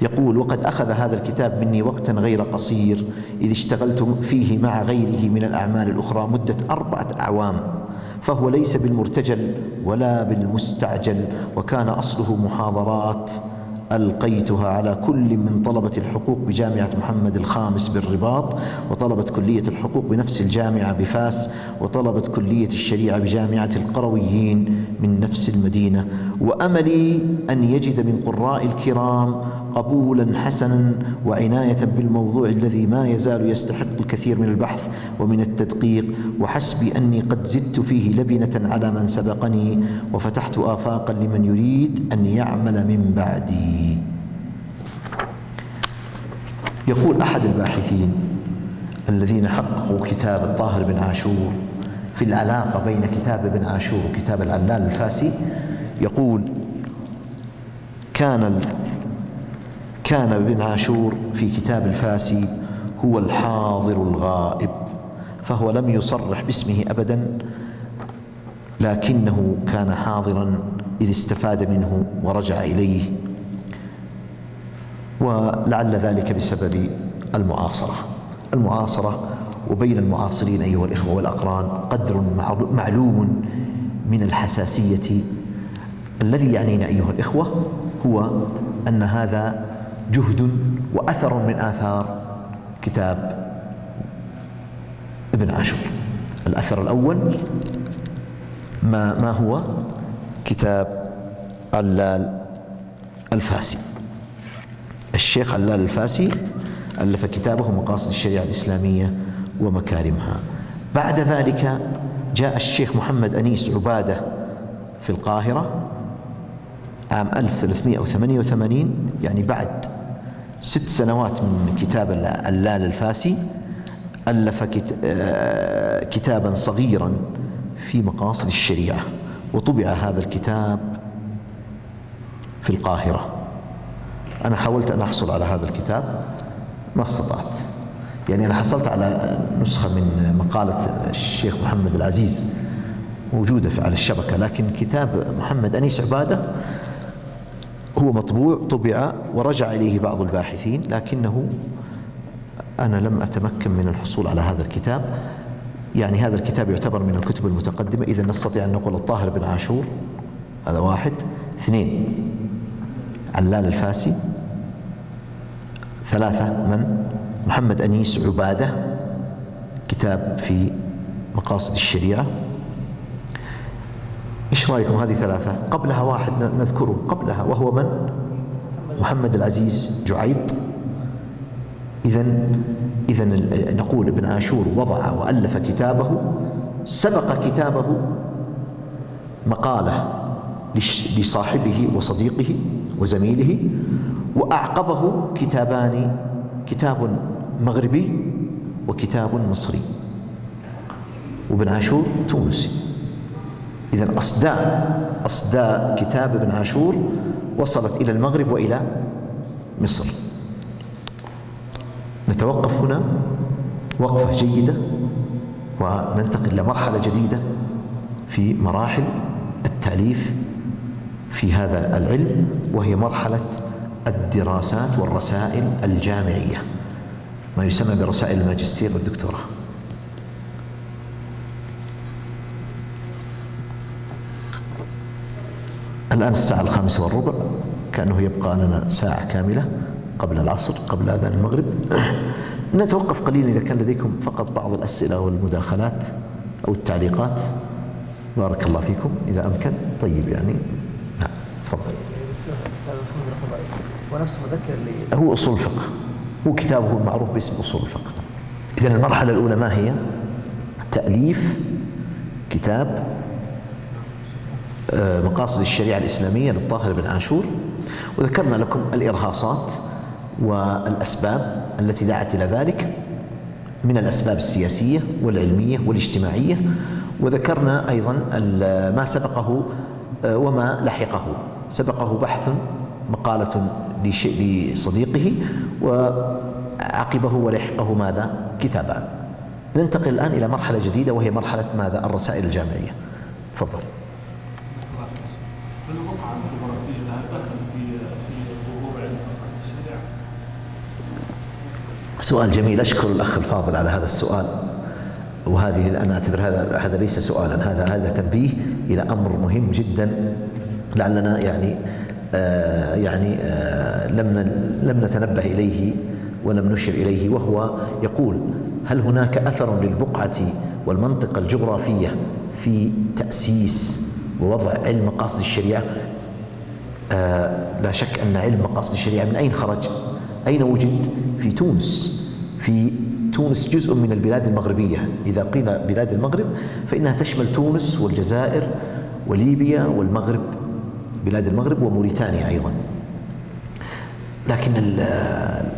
يقول وقد أخذ هذا الكتاب مني وقتا غير قصير، إذ اشتغلت فيه مع غيره من الأعمال الأخرى مدة 4 أعوام، فهو ليس بالمرتجل ولا بالمستعجل، وكان أصله محاضرات ألقيتها على كل من طلبة الحقوق بجامعة محمد الخامس بالرباط، وطلبة كلية الحقوق بنفس الجامعة بفاس، وطلبة كلية الشريعة بجامعة القرويين من نفس المدينة. وأملي أن يجد من قراء الكرام قبولا حسنا وعناية بالموضوع الذي ما يزال يستحق الكثير من البحث ومن التدقيق، وحسبي أني قد زدت فيه لبنة على من سبقني، وفتحت آفاقا لمن يريد أن يعمل من بعدي. يقول أحد الباحثين الذين حققوا كتاب الطاهر بن عاشور في العلاقة بين كتاب ابن عاشور وكتاب العلال الفاسي، يقول كان ابن عاشور في كتاب الفاسي هو الحاضر الغائب، فهو لم يصرح باسمه أبدا، لكنه كان حاضرا إذ استفاد منه ورجع إليه، ولعل ذلك بسبب المعاصرة. وبين المعاصرين أيها الإخوة والأقران قدر معلوم من الحساسية. الذي يعنينا أيها الإخوة هو أن هذا جهد وأثر من آثار كتاب ابن عاشور. الأثر الأول ما هو كتاب علال الفاسي. الشيخ علال الفاسي ألف كتابه مقاصد الشريعة الإسلامية ومكارمها. بعد ذلك جاء الشيخ محمد أنيس عبادة في القاهرة عام 1388، يعني بعد 6 سنوات من كتاب علال الفاسي، ألف كتابا صغيرا في مقاصد الشريعة، وطبع هذا الكتاب في القاهرة. أنا حاولت أن أحصل على هذا الكتاب ما استطعت، يعني أنا حصلت على نسخة من مقالة الشيخ محمد العزيز موجودة على الشبكة، لكن كتاب محمد أنيس عبادة هو مطبوع، طبع ورجع إليه بعض الباحثين، لكنه أنا لم أتمكن من الحصول على هذا الكتاب. يعني هذا الكتاب يعتبر من الكتب المتقدمة. إذا نستطيع أن نقول الطاهر بن عاشور هذا 1، 2 علال الفاسي، 3 من محمد أنيس عبادة كتاب في مقاصد الشريعة. إيش رأيكم هذه 3؟ قبلها واحد نذكره قبلها، وهو من؟ محمد العزيز جعيط. إذا نقول ابن عاشور وضع وألف كتابه، سبق كتابه مقالة لصاحبه وصديقه وزميله، وأعقبه كتابان، كتاب مغربي وكتاب مصري، وابن عاشور تونسي. إذن أصداء كتاب ابن عاشور وصلت إلى المغرب وإلى مصر. نتوقف هنا وقفة جيدة وننتقل إلى مرحلة جديدة في مراحل التأليف في هذا العلم، وهي مرحلة الدراسات والرسائل الجامعية، ما يسمى برسائل الماجستير والدكتوراه. الآن الساعة 5:15، كأنه يبقى لنا ساعة كاملة قبل العصر، قبل أذان المغرب. نتوقف قليلا إذا كان لديكم فقط بعض الأسئلة والمداخلات أو التعليقات. بارك الله فيكم إذا أمكن. طيب يعني نعم تفضل. ونفس مذكر هو أصول الفقه، هو كتابه المعروف باسم أصول الفقه. إذن المرحلة الأولى ما هي؟ تأليف كتاب مقاصد الشريعة الإسلامية للطاهر بن عاشور، وذكرنا لكم الإرهاصات والأسباب التي دعت إلى ذلك من الأسباب السياسية والعلمية والاجتماعية، وذكرنا أيضا ما سبقه وما لحقه. سبقه بحث، مقالة لصديقه، وعقبه ولحقه ماذا؟ كتابان. ننتقل الآن إلى مرحلة جديدة وهي مرحلة ماذا؟ الرسائل الجامعية. تفضل. البقعة الجغرافية لها دخل في ظهور علم مقاصد الشريعة؟ سؤال جميل، أشكر الأخ الفاضل على هذا السؤال. وهذه أنا أعتبر هذا ليس سؤالا، هذا تنبيه إلى أمر مهم جدا، لعلنا لم نتنبه إليه ولم نشر إليه. وهو يقول: هل هناك أثر للبقعة والمنطقة الجغرافية في تأسيس ووضع علم مقاصد الشريعة؟ لا شك أن علم مقاصد الشريعة من أين خرج؟ أين وجد؟ في تونس. في تونس جزء من البلاد المغربية. إذا قيل بلاد المغرب فإنها تشمل تونس والجزائر وليبيا والمغرب، بلاد المغرب وموريتانيا أيضا. لكن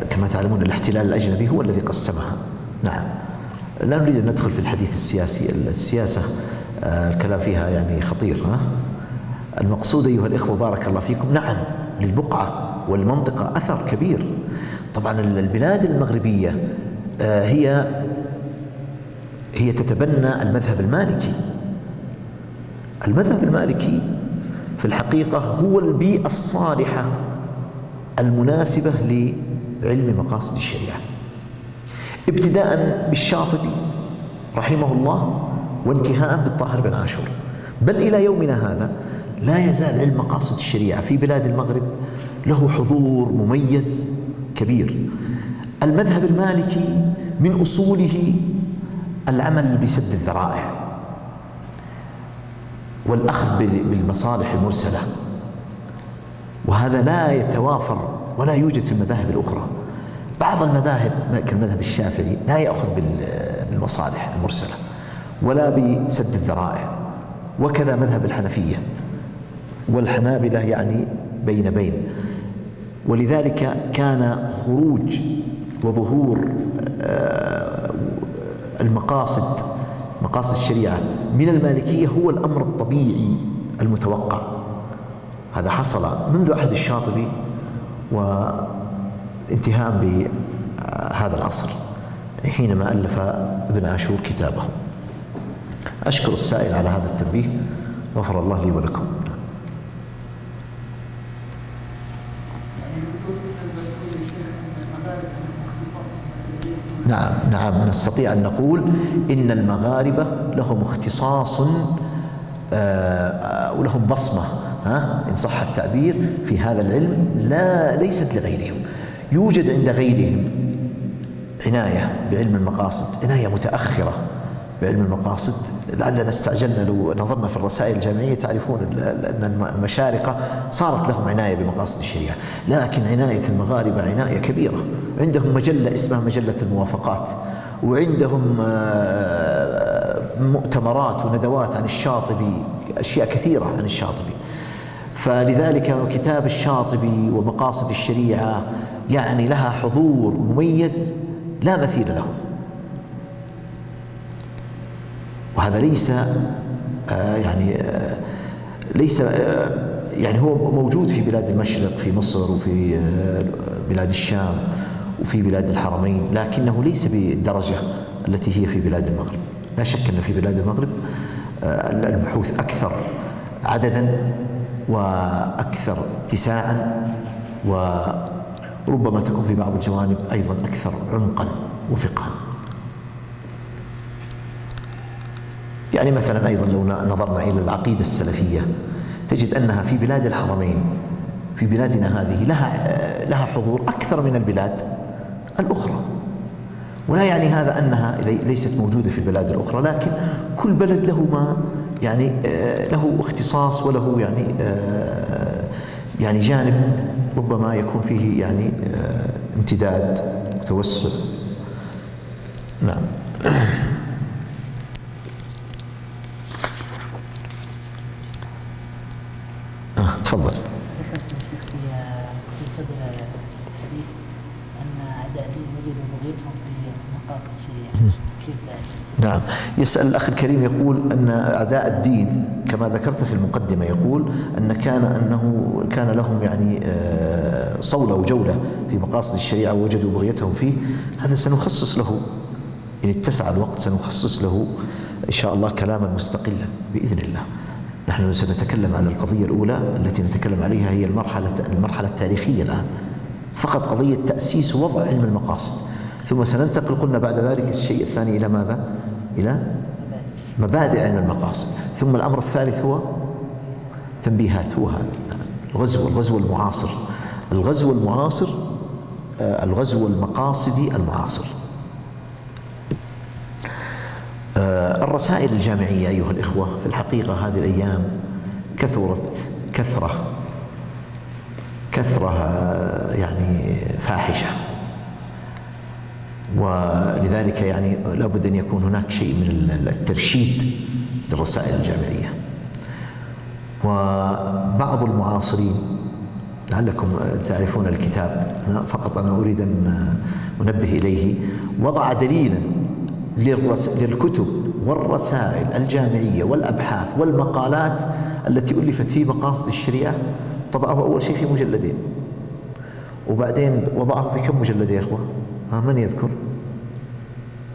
كما تعلمون الاحتلال الأجنبي هو الذي قسمها. نعم، لا نريد أن ندخل في الحديث السياسي. السياسة الكلام فيها يعني خطير. المقصود أيها الإخوة بارك الله فيكم، نعم للبقعة والمنطقة أثر كبير. طبعا البلاد المغربية هي تتبنى المذهب المالكي. المذهب المالكي في الحقيقة هو البيئة الصالحة المناسبة لعلم مقاصد الشريعة، ابتداء بالشاطبي رحمه الله وانتهاء بالطاهر بن عاشور. بل إلى يومنا هذا لا يزال علم مقاصد الشريعة في بلاد المغرب له حضور مميز كبير. المذهب المالكي من أصوله العمل بسد الذرائع والأخذ بالمصالح المرسلة، وهذا لا يتوافر ولا يوجد في المذاهب الأخرى. بعض المذاهب كالمذهب الشافعي لا يأخذ بالمصالح المرسلة ولا بسد الذرائع، وكذا مذهب الحنفية والحنابلة يعني بين. ولذلك كان خروج وظهور مقاصد الشريعة من المالكية هو الأمر الطبيعي المتوقع. هذا حصل منذ عهد الشاطبي وانتهاء بهذا العصر حينما ألف ابن عاشور كتابه. أشكر السائل على هذا التنبيه، غفر الله لي ولكم. نعم نستطيع أن نقول إن المغاربة لهم اختصاص ولهم بصمة إن صح التعبير في هذا العلم ليست لغيرهم. يوجد عند غيرهم عناية بعلم المقاصد، عناية متأخرة بعلم المقاصد. لعلنا استعجلنا لو نظرنا في الرسائل الجامعية، تعرفون أن المشارقة صارت لهم عناية بمقاصد الشريعة، لكن عناية المغاربة عناية كبيرة. عندهم مجلة اسمها مجلة الموافقات، وعندهم مؤتمرات وندوات عن الشاطبي، أشياء كثيرة عن الشاطبي. فلذلك كتاب الشاطبي ومقاصد الشريعة يعني لها حضور مميز لا مثيل له. وهذا ليس يعني هو موجود في بلاد المشرق، في مصر وفي بلاد الشام وفي بلاد الحرمين، لكنه ليس بالدرجة التي هي في بلاد المغرب. لا شك أن في بلاد المغرب البحوث أكثر عددا وأكثر اتساعا، وربما تكون في بعض الجوانب أيضا أكثر عمقا وفقها. يعني مثلا أيضا لو نظرنا إلى العقيدة السلفية تجد أنها في بلاد الحرمين، في بلادنا هذه لها حضور أكثر من البلاد الأخرى. ولا يعني هذا أنها ليست موجودة في البلاد الأخرى، لكن كل بلد له ما يعني له اختصاص وله يعني جانب ربما يكون فيه يعني امتداد وتوسع. نعم. تفضل. ذكرت شيخ في صدر الحديث أن أعداء الدين وجدوا بغيتهم في مقاصد الشريعة، كيف ذلك؟ نعم. يسأل الأخ الكريم يقول أن أعداء الدين كما ذكرت في المقدمة، يقول أنه كان لهم يعني صولة وجولة في مقاصد الشريعة ووجدوا بغيتهم فيه. هذا سنخصص له إن اتسع الوقت، سنخصص له إن شاء الله كلاما مستقلا بإذن الله. نحن سنتكلم عن القضية الأولى التي نتكلم عليها، هي المرحلة التاريخية الآن، فقط قضية تأسيس ووضع علم المقاصد، ثم سننتقل قلنا بعد ذلك الشيء الثاني إلى ماذا؟ إلى مبادئ علم المقاصد، ثم الأمر الثالث هو تنبيهات. هو هذا الغزو المعاصر، الغزو المقاصدي المعاصر. الرسائل الجامعية أيها الإخوة في الحقيقة هذه الأيام كثرت كثرة يعني فاحشة، ولذلك يعني لابد أن يكون هناك شيء من الترشيد للرسائل الجامعية. وبعض المعاصرين لعلكم تعرفون الكتاب، فقط أنا أريد أن أنبه إليه، وضع دليلا للكتب والرسائل الجامعية والأبحاث والمقالات التي ألفت في مقاصد الشريعة. طبعه أول شيء في مجلدين، وبعدين وضعه في كم مجلد يا إخوة؟ من يذكر؟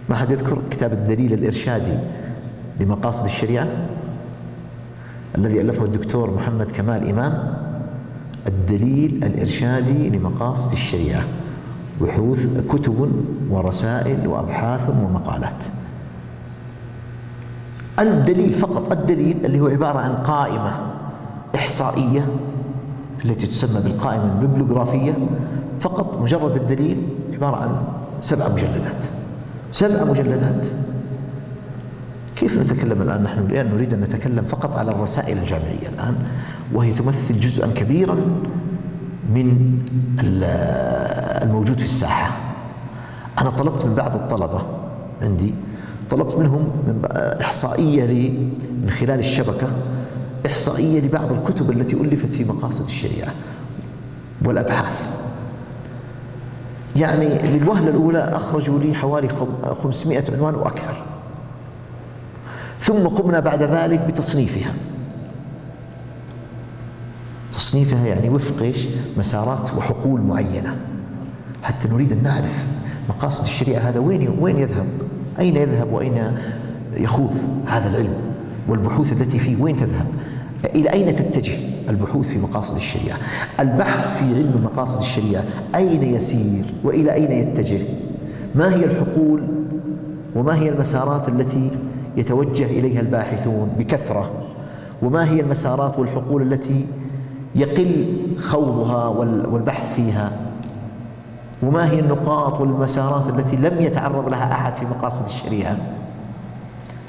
ما حد يذكر كتاب الدليل الإرشادي لمقاصد الشريعة الذي ألفه الدكتور محمد كمال إمام؟ الدليل الإرشادي لمقاصد الشريعة، بحوث كتب ورسائل وأبحاث ومقالات. الدليل فقط، الدليل اللي هو عبارة عن قائمة إحصائية التي تسمى بالقائمة الببليوغرافية، فقط مجرد الدليل عبارة عن 7 مجلدات. 7 مجلدات. كيف نتكلم الآن نحن الآن نريد أن نتكلم فقط على الرسائل الجامعية الآن، وهي تمثل جزءا كبيرا من الموجود في الساحة. أنا طلبت من بعض الطلبة عندي، طلبت منهم إحصائية من خلال الشبكة، إحصائية لبعض الكتب التي ألفت في مقاصد الشريعة والأبحاث. يعني للوهلة الأولى أخرجوا لي حوالي 500 عنوان وأكثر، ثم قمنا بعد ذلك بتصنيفها. تصنيفها يعني وفق إيش؟ مسارات وحقول معينة، حتى نريد أن نعرف مقاصد الشريعة هذا وين يذهب، أين يذهب وأين يخوض هذا العلم، والبحوث التي فيه وين تذهب، إلى أين تتجه البحوث في مقاصد الشريعة. البحث في علم مقاصد الشريعة أين يسير وإلى أين يتجه، ما هي الحقول وما هي المسارات التي يتوجه إليها الباحثون بكثرة، وما هي المسارات والحقول التي يقل خوضها والبحث فيها، وما هي النقاط والمسارات التي لم يتعرض لها أحد في مقاصد الشريعة.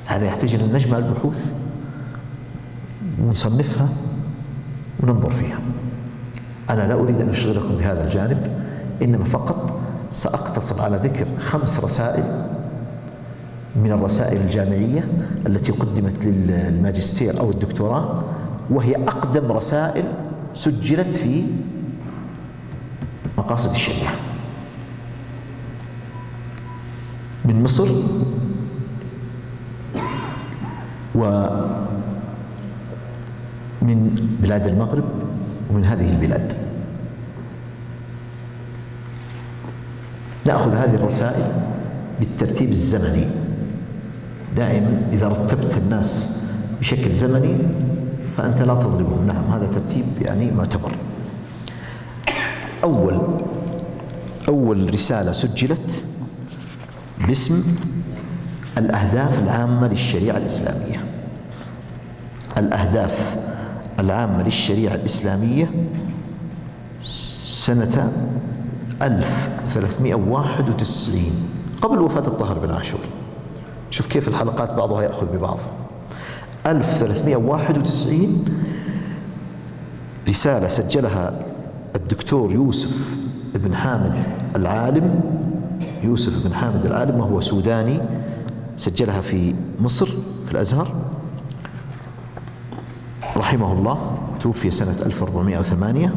هذا يحتاج أن نجمع البحوث ونصنفها وننظر فيها. أنا لا أريد أن أشغلكم بهذا الجانب، إنما فقط سأقتصر على ذكر 5 رسائل من الرسائل الجامعية التي قدمت للماجستير أو الدكتوراه، وهي أقدم رسائل سجلت في مقاصد الشريعة من مصر ومن بلاد المغرب ومن هذه البلاد. نأخذ هذه الرسائل بالترتيب الزمني. دائما إذا رتبت الناس بشكل زمني فأنت لا تظلمهم. نعم، هذا ترتيب يعني معتبر. أول رسالة سجلت باسم الأهداف العامة للشريعة الإسلامية. الأهداف العامة للشريعة الإسلامية سنة 1391 قبل وفاة الطاهر بن عاشور. شوف كيف الحلقات بعضها يأخذ ببعض. 1391 رسالة سجلها الدكتور يوسف بن حامد العالم، يوسف بن حامد العالم، وهو سوداني، سجلها في مصر في الأزهر رحمه الله. توفي سنة 1408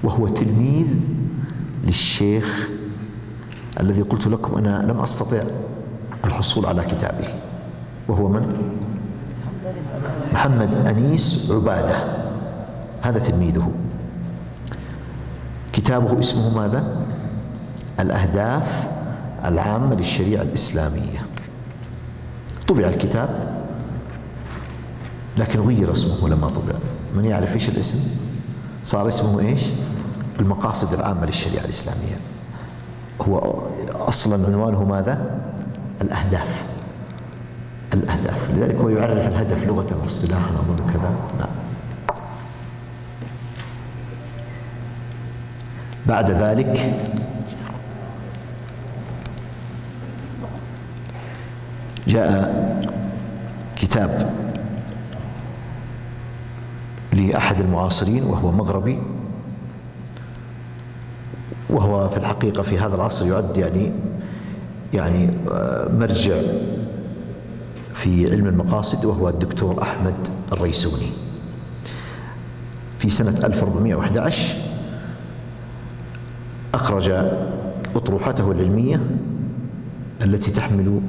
وهو تلميذ للشيخ الذي قلت لكم أنا لم أستطع الحصول على كتابه، وهو من؟ محمد أنيس عبادة. هذا تلميذه. كتابه اسمه ماذا؟ الأهداف العامة للشريعة الإسلامية. طبع الكتاب لكن غير اسمه لما طبع. من يعرف ايش الاسم؟ صار اسمه ايش؟ المقاصد العامة للشريعة الإسلامية. هو أصلا عنوانه ماذا؟ الأهداف. الأهداف، لذلك هو يعرف الهدف لغة واصطلاحا أظن كذا. نعم. بعد ذلك جاء كتاب لأحد المعاصرين وهو مغربي، وهو في الحقيقة في هذا العصر يعد يعني مرجع في علم المقاصد، وهو الدكتور أحمد الريسوني. في سنة 1411 أخرج أطروحته العلمية التي تحمل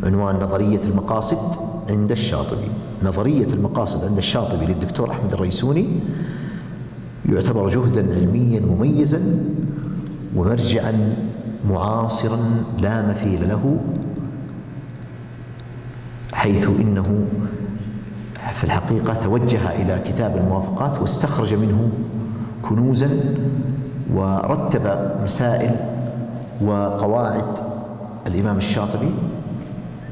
عنوان نظرية المقاصد عند الشاطبي. نظرية المقاصد عند الشاطبي للدكتور أحمد الريسوني يعتبر جهدا علميا مميزا ومرجعا معاصرا لا مثيل له، حيث إنه في الحقيقة توجه إلى كتاب الموافقات واستخرج منه كنوزا ورتب مسائل وقواعد الإمام الشاطبي.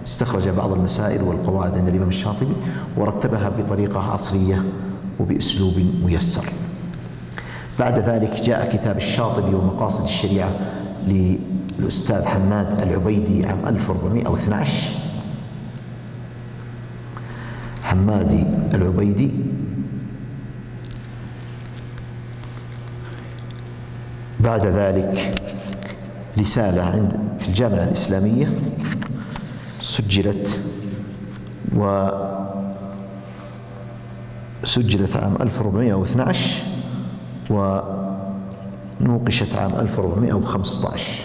استخرج بعض المسائل والقواعد عند الإمام الشاطبي ورتبها بطريقة عصرية وبأسلوب ميسر. بعد ذلك جاء كتاب الشاطبي ومقاصد الشريعة للأستاذ حماد العبيدي عام 1412. حمادي العبيدي بعد ذلك رسالة في الجامعة الإسلامية سجلت عام 1412 ونوقشت عام 1415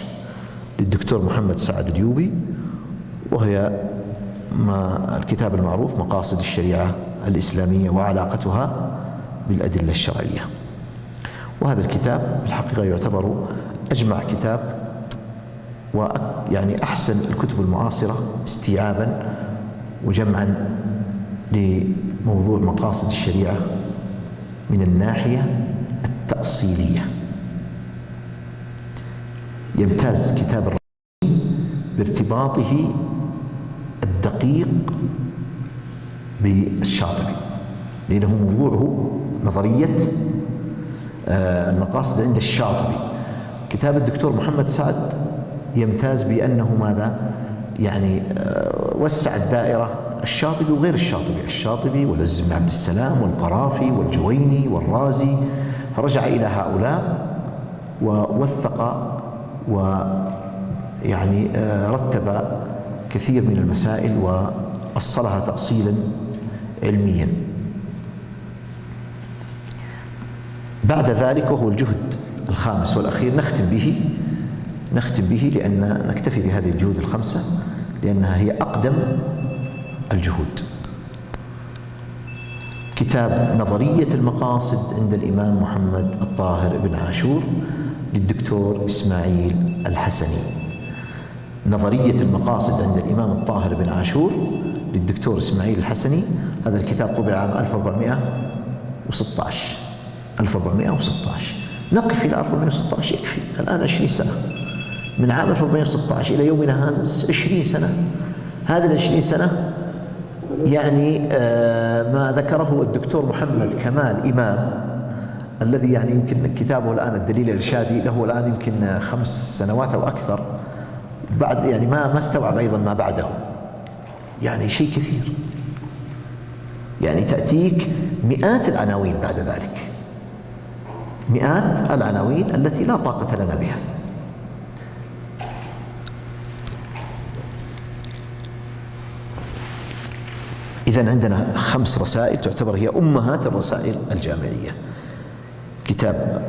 للدكتور محمد سعد اليوبي، وهي الكتاب المعروف مقاصد الشريعة الإسلامية وعلاقتها بالأدلة الشرعية. وهذا الكتاب في الحقيقة يعتبر أجمع كتاب ويعني أحسن الكتب المعاصرة استيعابا وجمعا لموضوع مقاصد الشريعة من الناحية التأصيلية. يمتاز كتاب الرسول بارتباطه الدقيق بالشاطبي، لأنه موضوعه نظرية المقاصد عند الشاطبي. كتاب الدكتور محمد سعد يمتاز بأنه ماذا؟ يعني وسع الدائرة، الشاطبي وغير الشاطبي والعز بن عبد السلام والقرافي والجويني والرازي، فرجع إلى هؤلاء ووثق ويعني رتب كثير من المسائل وأصلها تأصيلا علميا. بعد ذلك وهو الجهد الخامس والأخير نختم به لأن نكتفي بهذه الجهود الخمسة لأنها هي أقدم الجهود. كتاب نظرية المقاصد عند الإمام محمد الطاهر بن عاشور للدكتور إسماعيل الحسني. نظرية المقاصد عند الإمام الطاهر بن عاشور للدكتور إسماعيل الحسني. هذا الكتاب طبع عام 1416. نقف إلى 1416 يكفي. الآن 20 سنة من عام 1416 إلى يومنا هذا 20 سنة. هذه 20 سنة يعني ما ذكره الدكتور محمد كمال إمام الذي يعني يمكن كتابه الآن الدليل الإرشادي له الآن يمكن 5 سنوات أو أكثر، بعد يعني ما استوعب أيضا ما بعده، يعني شيء كثير، يعني تأتيك مئات العناوين بعد ذلك، مئات العناوين التي لا طاقة لنا بها. إذن عندنا 5 رسائل تعتبر هي أمهات الرسائل الجامعية. كتاب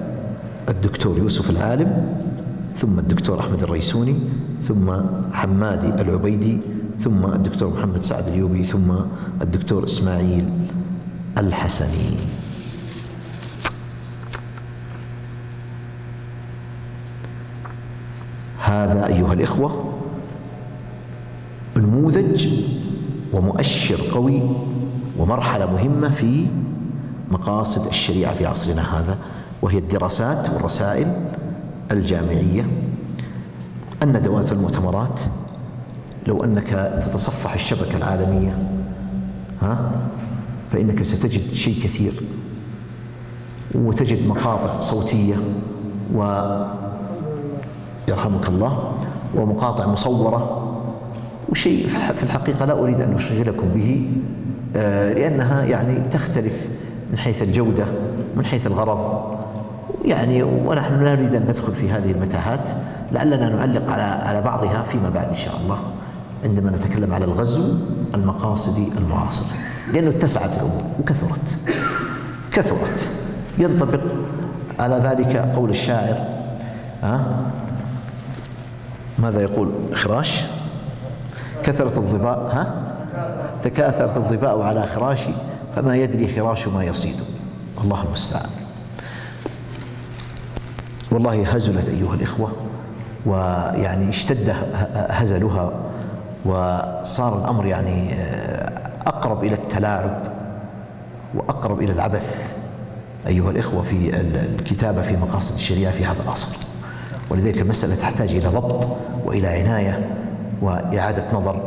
الدكتور يوسف العالم، ثم الدكتور أحمد الريسوني، ثم حمادي العبيدي، ثم الدكتور محمد سعد اليوبي، ثم الدكتور إسماعيل الحسني. هذا أيها الإخوة نموذج ومؤشر قوي ومرحلة مهمة في مقاصد الشريعة في عصرنا هذا، وهي الدراسات والرسائل الجامعية. الندوات والمؤتمرات، لو أنك تتصفح الشبكة العالمية فإنك ستجد شيء كثير، وتجد مقاطع صوتية يرحمك الله ومقاطع مصورة، وشيء في الحقيقة لا أريد أن أشغلكم به لأنها يعني تختلف من حيث الجودة من حيث الغرض، يعني ونحن لا نريد أن ندخل في هذه المتاهات، لعلنا نعلق على بعضها فيما بعد إن شاء الله عندما نتكلم على الغزو المقاصدي المعاصر، لأنه اتسعت الأمور وكثرت. ينطبق على ذلك قول الشاعر ماذا يقول خراش؟ كثرت الظباء تكاثرت الظباء على خراشي فما يدري خراش ما يصيد. الله المستعان. والله هزلت أيها الإخوة، ويعني اشتد هزلها، وصار الأمر يعني أقرب إلى التلاعب وأقرب إلى العبث أيها الإخوة في الكتابة في مقاصد الشريعة في هذا العصر. ولذلك المسألة تحتاج إلى ضبط وإلى عناية وإعادة نظر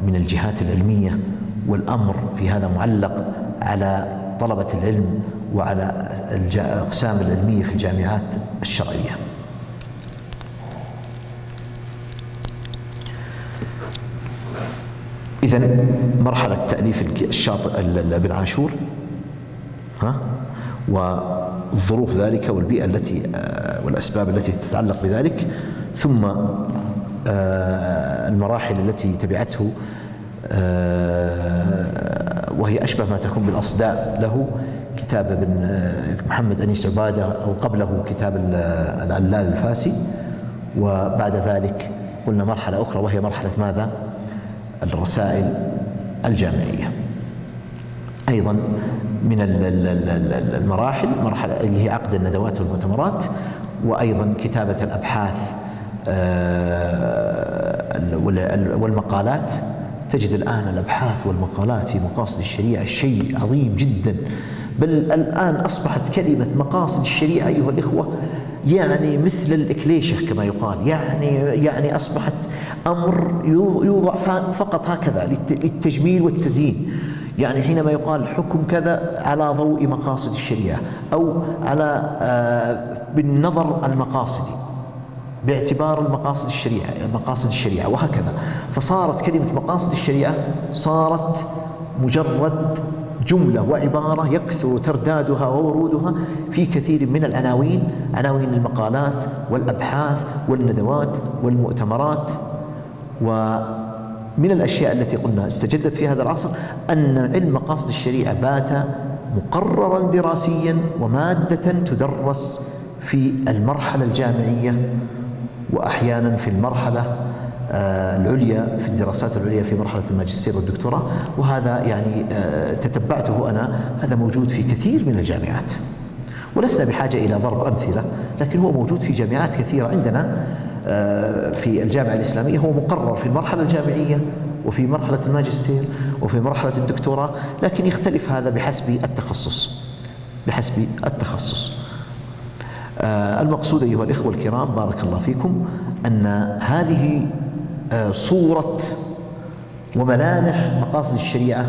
من الجهات العلمية، والأمر في هذا معلق على طلبة العلم وعلى الأقسام العلمية في الجامعات الشرعية. إذن مرحلة تأليف الشاطئ ابن عاشور وظروف ذلك والبيئة التي والأسباب التي تتعلق بذلك، ثم المراحل التي تبعته وهي أشبه ما تكون بالأصداء له، كتاب ابن محمد أنيس عبادة، أو قبله كتاب العلال الفاسي، وبعد ذلك قلنا مرحلة أخرى وهي مرحلة ماذا؟ الرسائل الجامعية. أيضا من المراحل مرحلة اللي هي عقد الندوات والمؤتمرات، وأيضا كتابة الأبحاث والمقالات. تجد الآن الأبحاث والمقالات في مقاصد الشريعة شيء عظيم جدا، بل الآن أصبحت كلمة مقاصد الشريعة أيها الإخوة يعني مثل الإكليشة كما يقال، يعني أصبحت أمر يوضع فقط هكذا للتجميل والتزيين. يعني حينما يقال حكم كذا على ضوء مقاصد الشريعة، أو على بالنظر المقاصدي باعتبار مقاصد الشريعة وهكذا. فصارت كلمة مقاصد الشريعة صارت مجرد جملة وعبارة يكثر تردادها وورودها في كثير من العناوين، عناوين المقالات والأبحاث والندوات والمؤتمرات. ومن الأشياء التي قلنا استجدت في هذا العصر أن علم مقاصد الشريعة بات مقررا دراسيا ومادة تدرس في المرحلة الجامعية وأحيانا في المرحلة العليا، في الدراسات العليا في مرحلة الماجستير والدكتوراه. وهذا يعني تتبعته أنا، هذا موجود في كثير من الجامعات، ولسنا بحاجة إلى ضرب أمثلة، لكن هو موجود في جامعات كثيرة. عندنا في الجامعة الإسلامية هو مقرر في المرحلة الجامعية وفي مرحلة الماجستير وفي مرحلة الدكتوراه، لكن يختلف هذا بحسب التخصص. المقصود أيها الإخوة الكرام بارك الله فيكم أن هذه صورة وملامح مقاصد الشريعة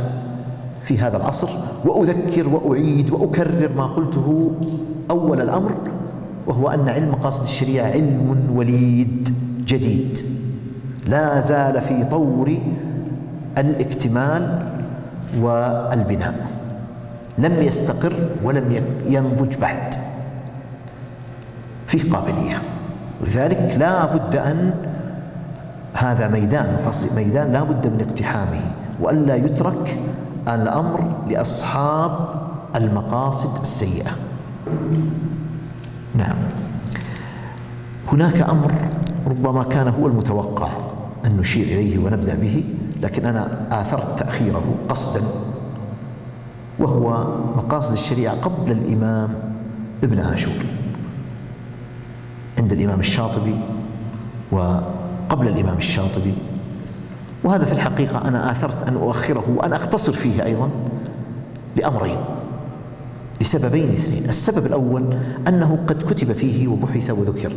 في هذا العصر. وأذكر وأعيد وأكرر ما قلته أول الأمر، وهو أن علم مقاصد الشريعة علم وليد جديد لا زال في طور الاكتمال والبناء، لم يستقر ولم ينضج بعد، فيه قابلية. ولذلك لا بد أن هذا ميدان لا بد من اقتحامه، وألا يترك الأمر لأصحاب المقاصد السيئة. نعم، هناك أمر ربما كان هو المتوقع أن نشير إليه ونبدأ به، لكن أنا آثرت تأخيره قصدا، وهو مقاصد الشريعة قبل الإمام ابن عاشور، عند الإمام الشاطبي وقبل الإمام الشاطبي. وهذا في الحقيقة أنا آثرت أن أؤخره وأن أختصر فيه أيضا لأمرين، لسببين اثنين. السبب الأول أنه قد كتب فيه وبحث وذكر،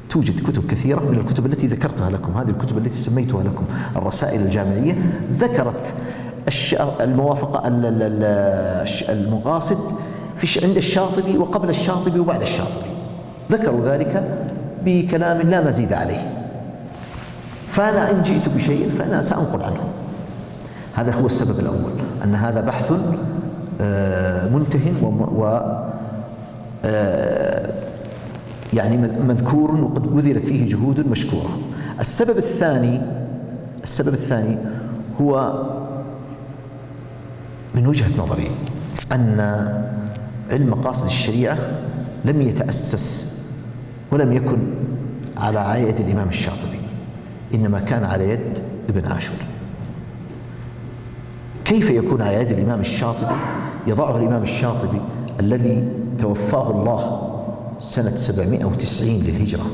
توجد كتب كثيرة من الكتب التي ذكرتها لكم، هذه الكتب التي سميتها لكم الرسائل الجامعية، ذكرت الموافقة المقاصد عند الشاطبي وقبل الشاطبي وبعد الشاطبي، ذكروا ذلك بكلام لا مزيد عليه. فأنا إن جئت بشيء فأنا سأنقل عنه. هذا هو السبب الأول، أن هذا بحث منتهٍ يعني مذكور وقد بذلت فيه جهود مشكورة. السبب الثاني هو من وجهة نظري أن علم مقاصد الشريعة لم يتأسس ولم يكن على يد الإمام الشاطبي، إنما كان على يد ابن عاشور. كيف يكون على يد الإمام الشاطبي؟ يضعه الإمام الشاطبي الذي توفاه الله سنة 790 للهجرة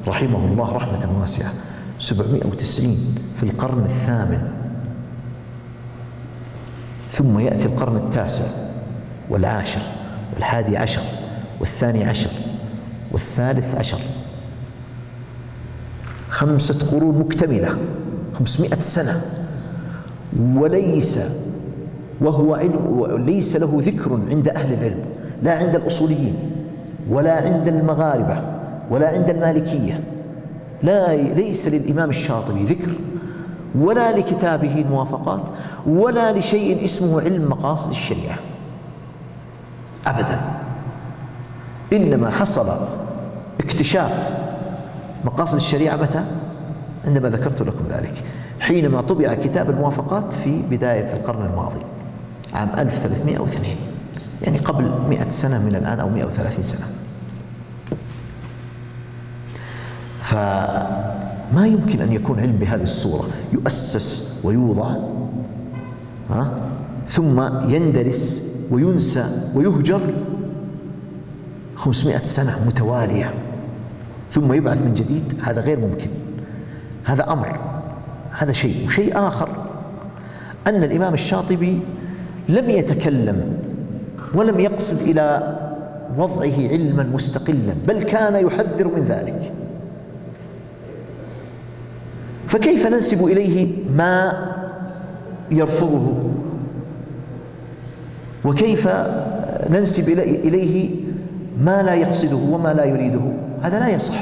رحمه الله رحمة واسعة، 790 في القرن الثامن، ثم يأتي القرن التاسع والعاشر والحادي عشر والثاني عشر والثالث عشر، 5 قرون مكتملة، 500 سنة، ليس له ذكر عند أهل العلم، لا عند الأصوليين ولا عند المغاربة ولا عند المالكية، ليس للإمام الشاطبي ذكر ولا لكتابه الموافقات ولا لشيء اسمه علم مقاصد الشريعة أبدا. إنما حصل اكتشاف مقاصد الشريعة متى؟ عندما ذكرت لكم ذلك، حينما طبع كتاب الموافقات في بداية القرن الماضي عام 1302، يعني قبل 100 سنة من الآن أو 130 سنة. فما يمكن أن يكون علم بهذه الصورة يؤسس ويوضع ثم يندرس وينسى ويهجر 500 سنة متوالية ثم يبعث من جديد. هذا غير ممكن، هذا أمر، هذا شيء. وشيء آخر أن الإمام الشاطبي لم يتكلم ولم يقصد إلى وضعه علما مستقلا، بل كان يحذر من ذلك. فكيف ننسب إليه ما يرفضه؟ وكيف ننسب إليه ما لا يقصده وما لا يريده؟ هذا لا يصح.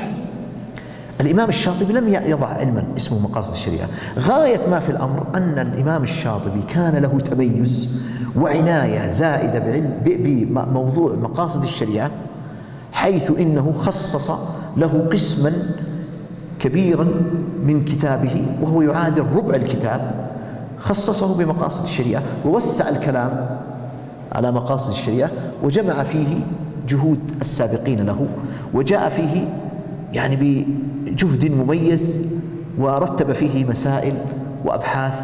الإمام الشاطبي لم يضع علما اسمه مقاصد الشريعة. غاية ما في الأمر أن الإمام الشاطبي كان له تميز وعناية زائدة بموضوع مقاصد الشريعة، حيث إنه خصص له قسما كبيرا من كتابه وهو يعادل ربع الكتاب، خصصه بمقاصد الشريعة ووسع الكلام على مقاصد الشريعة، وجمع فيه جهود السابقين له، وجاء فيه يعني بجهد مميز، ورتب فيه مسائل وأبحاث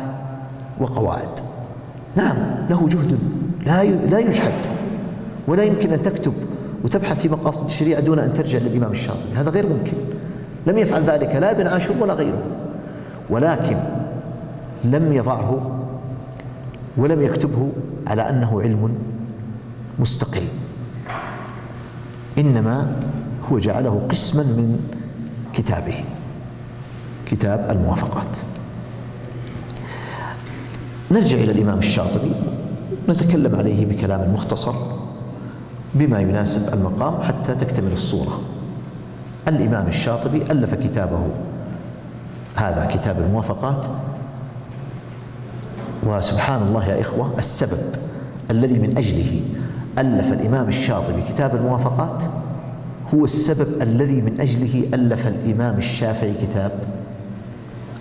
وقواعد. نعم له جهد لا يجحد، ولا يمكن أن تكتب وتبحث في مقاصد الشريعة دون أن ترجع للإمام الشاطبي، هذا غير ممكن. لم يفعل ذلك لا ابن عاشور ولا غيره، ولكن لم يضعه ولم يكتبه على أنه علم مستقل، إنما هو جعله قسما من كتابه، كتاب الموافقات. نرجع إلى الإمام الشاطبي، نتكلم عليه بكلام مختصر بما يناسب المقام حتى تكتمل الصورة. الإمام الشاطبي ألف كتابه، هذا كتاب الموافقات. وسبحان الله يا إخوة، السبب الذي من أجله ألف الإمام الشاطبي كتاب الموافقات هو السبب الذي من أجله ألف الإمام الشافعي كتاب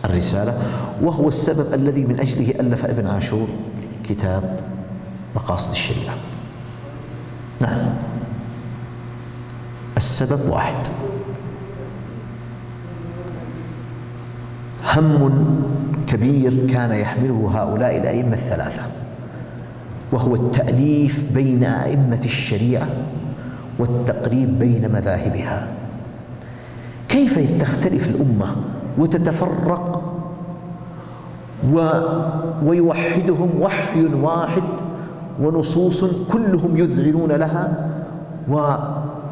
الرسالة، وهو السبب الذي من أجله ألف ابن عاشور كتاب مقاصد الشريعة. نعم، السبب واحد، هم كبير كان يحمله هؤلاء الأئمة الثلاثة، وهو التأليف بين أئمة الشريعة والتقريب بين مذاهبها. كيف تختلف الأمة وتتفرق ويوحدهم وحي واحد ونصوص كلهم يذعنون لها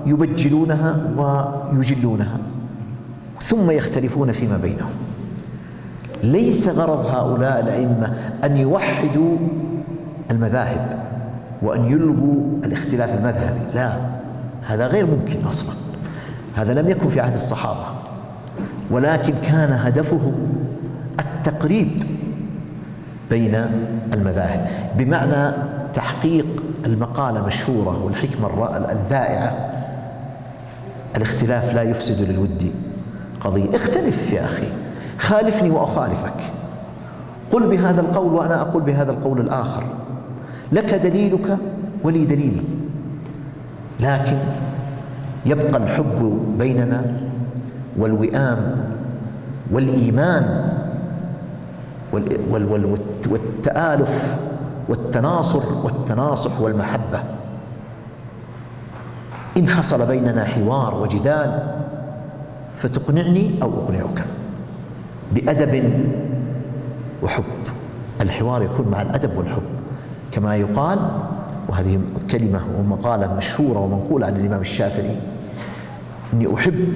ويبجلونها ويجلونها، ثم يختلفون فيما بينهم. ليس غرض هؤلاء الأئمة أن يوحدوا المذاهب وأن يلغوا الاختلاف المذهبي، لا، هذا غير ممكن أصلا، هذا لم يكن في عهد الصحابة، ولكن كان هدفهم التقريب بين المذاهب، بمعنى تحقيق المقالة المشهورة والحكمة الذائعة: الاختلاف لا يفسد للود قضية. اختلف يا أخي، خالفني وأخالفك، قل بهذا القول وأنا أقول بهذا القول الآخر، لك دليلك ولي دليلي، لكن يبقى الحب بيننا والوئام والإيمان والتآلف والتناصر والتناصح والمحبة. إن حصل بيننا حوار وجدال فتقنعني أو أقنعك بأدب وحب. الحوار يكون مع الأدب والحب، كما يقال، وهذه كلمة ومقالة مشهورة ومنقولة عن الإمام الشافعي: إني أحب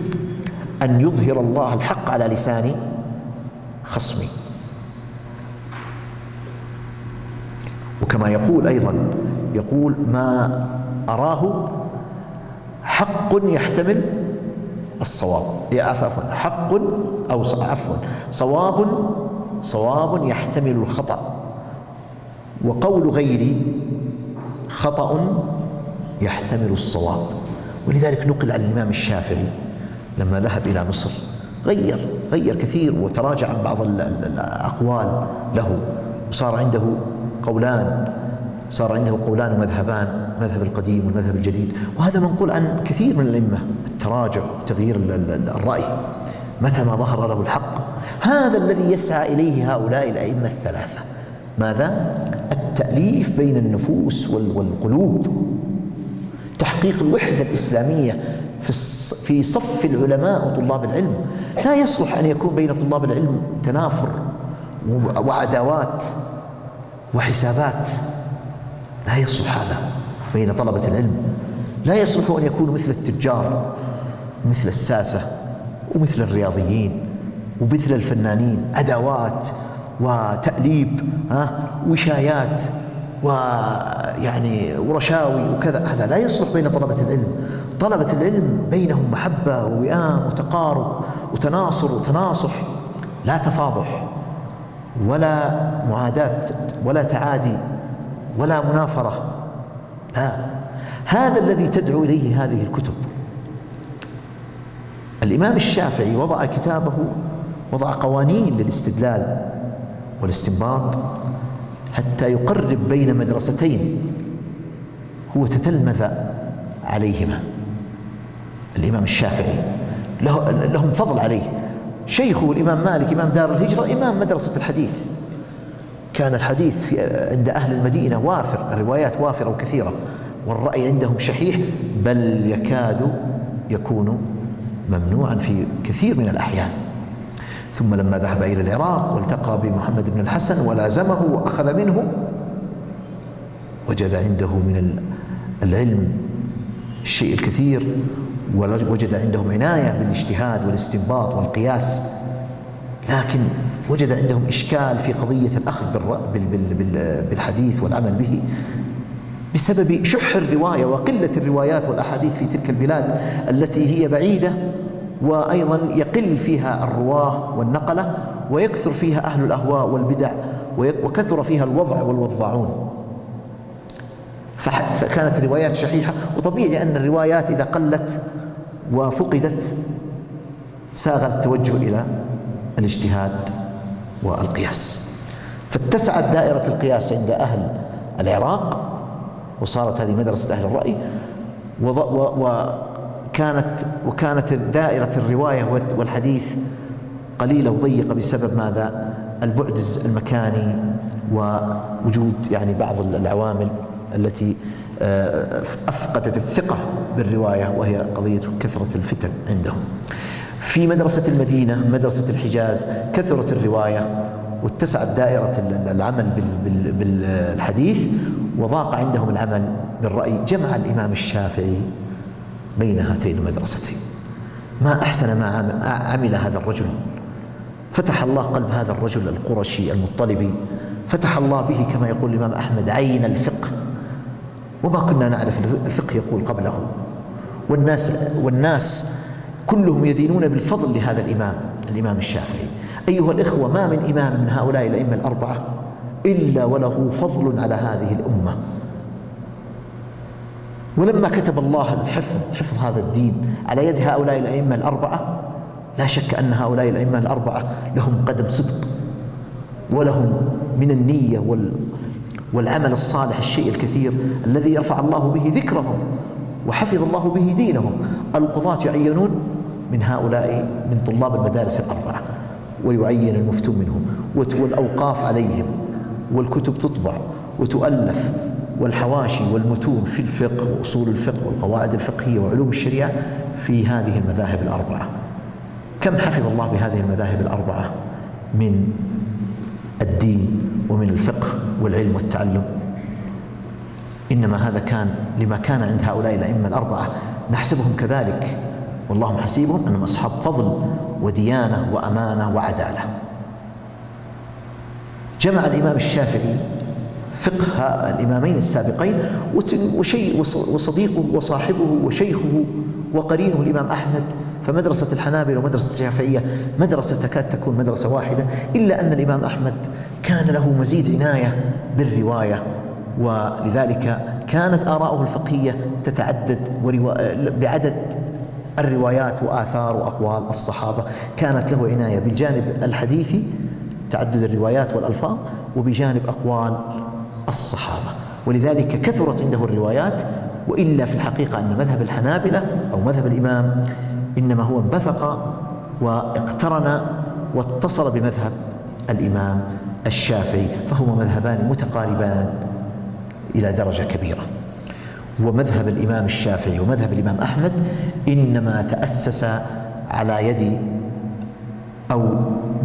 أن يظهر الله الحق على لسان خصمي. وكما يقول أيضا، يقول: ما أراه حق يحتمل الصواب، عفوا، حق أو عفوا صواب يحتمل الخطأ، وقول غيري خطأ يحتمل الصواب. ولذلك نقل عن الإمام الشافعي لما ذهب إلى مصر غير كثير، وتراجع عن بعض الأقوال له، وصار عنده قولان ومذهبان، المذهب القديم والمذهب الجديد. وهذا منقول عن كثير من الأئمة، التراجع وتغيير الرأي متى ما ظهر له الحق. هذا الذي يسعى إليه هؤلاء الأئمة الثلاثة، ماذا؟ التأليف بين النفوس والقلوب، تحقيق الوحدة الإسلامية في صف العلماء وطلاب العلم. لا يصلح أن يكون بين طلاب العلم تنافر وعداوات وحسابات، لا يصلح هذا بين طلبة العلم. لا يصلح أن يكونوا مثل التجار، مثل الساسة، ومثل الرياضيين، ومثل الفنانين، عداوات وتأليب، وشايات ويعني ورشاوي وكذا. هذا لا يصلح بين طلبة العلم. طلبة العلم بينهم محبة ووئام وتقارب وتناصر وتناصح، لا تفاضح ولا معاداة ولا تعادي ولا منافرة، لا. هذا الذي تدعو إليه هذه الكتب. الإمام الشافعي وضع كتابه، وضع قوانين للاستدلال، والاستنباط، حتى يقرب بين مدرستين، مدرسة الشافعية ومدرسة الإمام أحمد. وهذه المدرستين مدرستان كبيرتان، مدرسة الإمام الشافعي ومدرسة الإمام أحمد. وهذه المدرستين هو تتلمذ عليهما. الإمام الشافعي لهم فضل عليه. شيخه الإمام مالك إمام دار الهجرة إمام مدرسة الحديث، كان الحديث عند أهل المدينة وافر، الروايات وافرة وكثيرة، والرأي عندهم شحيح، بل يكاد يكون ممنوعا في كثير من الأحيان. ثم لما ذهب إلى العراق والتقى بمحمد بن الحسن ولازمه وأخذ منه، وجد عنده من العلم الشيء الكثير، ووجد عندهم عناية بالاجتهاد والاستنباط والقياس، لكن وجد عندهم إشكال في قضية الأخذ بالحديث والعمل به بسبب شح الرواية وقلة الروايات والأحاديث في تلك البلاد التي هي بعيدة، وأيضا يقل فيها الرواه والنقلة، ويكثر فيها أهل الأهواء والبدع، وكثر فيها الوضع والوضاعون. فكانت الروايات شحيحة، وطبيعي أن الروايات إذا قلت وفقدت ساغ التوجه إلى الاجتهاد والقياس. فاتسعت دائرة القياس عند أهل العراق، وصارت هذه مدرسة أهل الرأي، وكانت دائرة الرواية والحديث قليلة وضيقة بسبب ماذا؟ البعد المكاني، ووجود يعني بعض العوامل التي أفقدت الثقة بالرواية، وهي قضية كثرة الفتن عندهم. في مدرسة المدينة، مدرسة الحجاز، كثرت الرواية واتسعت دائرة العمل بالحديث، وضاق عندهم العمل بالرأي. جمع الإمام الشافعي بين هاتين المدرستين. ما أحسن ما عمل هذا الرجل، فتح الله قلب هذا الرجل القرشي المطلبي، فتح الله به كما يقول الإمام أحمد عين الفقه، وما كنا نعرف الفقه يقول قبله. والناس كلهم يدينون بالفضل لهذا الإمام الشافعي. أيها الإخوة، ما من إمام من هؤلاء الأئمة الأربعة إلا وله فضل على هذه الأمة. ولما كتب الله حفظ هذا الدين على يد هؤلاء الأئمة الأربعة، لا شك أن هؤلاء الأئمة الأربعة لهم قدم صدق، ولهم من النية والعمل الصالح الشيء الكثير الذي يرفع الله به ذكرهم وحفظ الله به دينهم. القضاة يعينون من هؤلاء، من طلاب المدارس الأربعة، ويعين المفتون منهم، والأوقاف عليهم، والكتب تطبع وتؤلف، والحواشي والمتون في الفقه وأصول الفقه والقواعد الفقهية وعلوم الشريعة في هذه المذاهب الأربعة. كم حفظ الله بهذه المذاهب الأربعة من الدين ومن الفقه والعلم والتعلم. إنما هذا كان لما كان عند هؤلاء الأئمة الأربعة، نحسبهم كذلك، والله حسيبهم أنهم أصحاب فضل وديانة وأمانة وعدالة. جمع الإمام الشافعي فقه الإمامين السابقين وصديقه وصاحبه وشيخه وقرينه الإمام أحمد. فمدرسة الحنابلة ومدرسة الشافعية مدرسة تكاد تكون مدرسة واحدة، إلا أن الإمام أحمد كان له مزيد عناية بالرواية، ولذلك كانت آراؤه الفقهية تتعدد بعدد الروايات وآثار وأقوال الصحابة. كانت له عناية بالجانب الحديثي، تعدد الروايات والألفاظ، وبجانب أقوال الصحابة، ولذلك كثرت عنده الروايات. وإلا في الحقيقة أن مذهب الحنابلة أو مذهب الإمام إنما هو انبثق واقترن واتصل بمذهب الإمام الشافعي، فهما مذهبان متقاربان إلى درجة كبيرة. ومذهب الإمام الشافعي ومذهب الإمام أحمد إنما تأسس على يد أو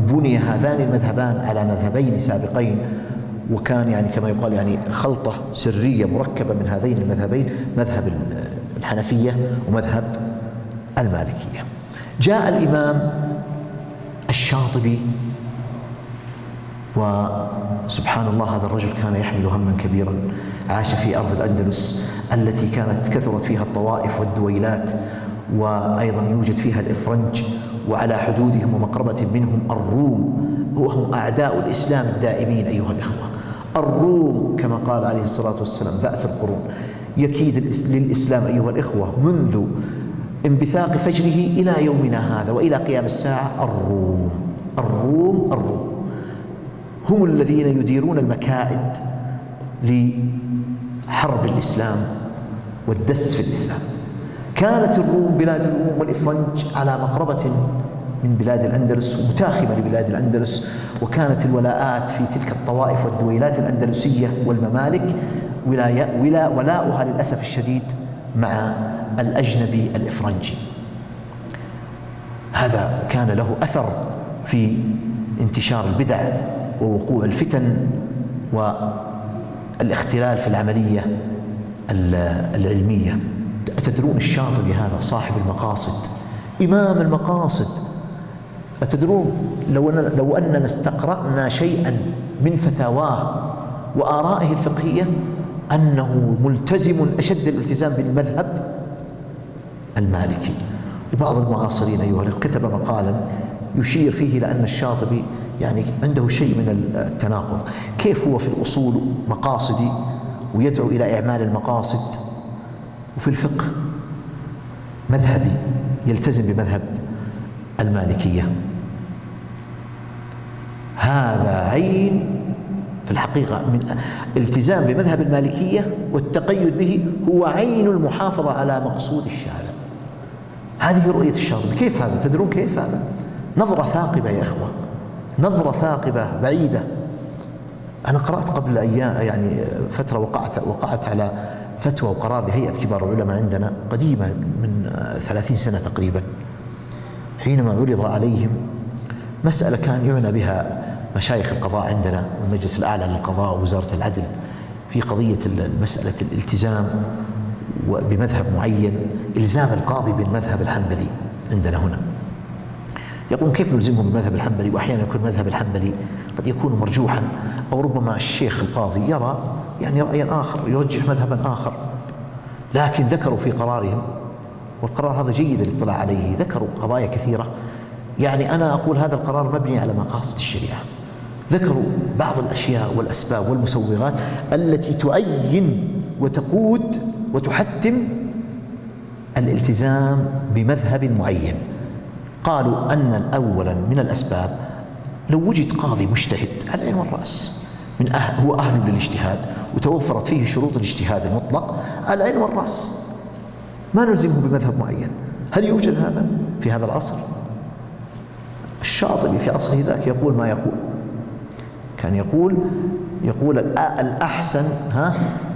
بني هذان المذهبان على مذهبين سابقين، وكان يعني كما يقال يعني خلطة سرية مركبة من هذين المذهبين، مذهب الحنفية ومذهب المالكية. جاء الإمام الشاطبي، وسبحان الله هذا الرجل كان يحمل هما كبيرا، عاش في أرض الأندلس التي كانت كثرت فيها الطوائف والدويلات، وأيضا يوجد فيها الإفرنج، وعلى حدودهم ومقربة منهم الروم، وهم أعداء الإسلام الدائمين. أيها الإخوة، الروم كما قال عليه الصلاة والسلام ذات القرون، يكيد للإسلام أيها الإخوة منذ انبثاق فجره إلى يومنا هذا وإلى قيام الساعة. الروم هم الذين يديرون المكائد لحرب الإسلام والدس في الإسلام. كانت الروم بلاد الروم والإفرنج على مقربة من بلاد الأندلس ومتاخمة لبلاد الأندلس، وكانت الولاءات في تلك الطوائف والدويلات الأندلسية والممالك ولاؤها للأسف الشديد مع الأجنبي الإفرنجي. هذا كان له أثر في انتشار البدع ووقوع الفتن والاختلال في العملية العلمية. أتدرون الشاطبي هذا صاحب المقاصد، إمام المقاصد، أتدرون لو أننا استقرأنا شيئا من فتاواه وآرائه الفقهية أنه ملتزم أشد الالتزام بالمذهب المالكي. وبعض المعاصرين أيها الأخوة كتب مقالا يشير فيه إلى أن الشاطبي يعني عنده شيء من التناقض، كيف هو في الأصول مقاصدي ويدعو إلى إعمال المقاصد، وفي الفقه مذهبي يلتزم بمذهب المالكية. هذا عين في الحقيقة من التزام بمذهب المالكية والتقيد به، هو عين المحافظة على مقصود الشارع. هذه رؤية الشاطبي. كيف هذا؟ تدرون كيف هذا؟ نظرة ثاقبة يا إخوة، نظرة ثاقبة بعيدة. أنا قرأت قبل أيام يعني فترة وقعت على فتوى وقرار لهيئة كبار العلماء عندنا قديمة من 30 سنة تقريبا، حينما عرض عليهم مسألة كان يعنى بها مشايخ القضاء عندنا والمجلس الأعلى للقضاء ووزارة العدل في قضية مسألة الالتزام بمذهب معين، إلزام القاضي بالمذهب الحنبلي عندنا هنا. يقول كيف نلزمهم بالمذهب الحنبلي؟ وأحيانا يكون المذهب الحنبلي قد يكون مرجوحا، أو ربما الشيخ القاضي يرى يعني رأيا آخر يرجح مذهبا آخر، لكن ذكروا في قرارهم، والقرار هذا جيد الاطلاع عليه، ذكروا قضايا كثيرة. يعني أنا أقول هذا القرار مبني على مقاصد الشريعة. ذكروا بعض الأشياء والأسباب والمسوغات التي تعين وتقود وتحتم الالتزام بمذهب معين. قالوا أن أولا من الأسباب لو وجد قاضي مجتهد على العين والرأس هو أهل للاجتهاد وتوفرت فيه شروط الاجتهاد المطلق، على العين والرأس، ما نلزمه بمذهب معين. هل يوجد هذا في هذا العصر؟ الشاطبي في عصره ذاك يقول ما يقول، كان يقول الأحسن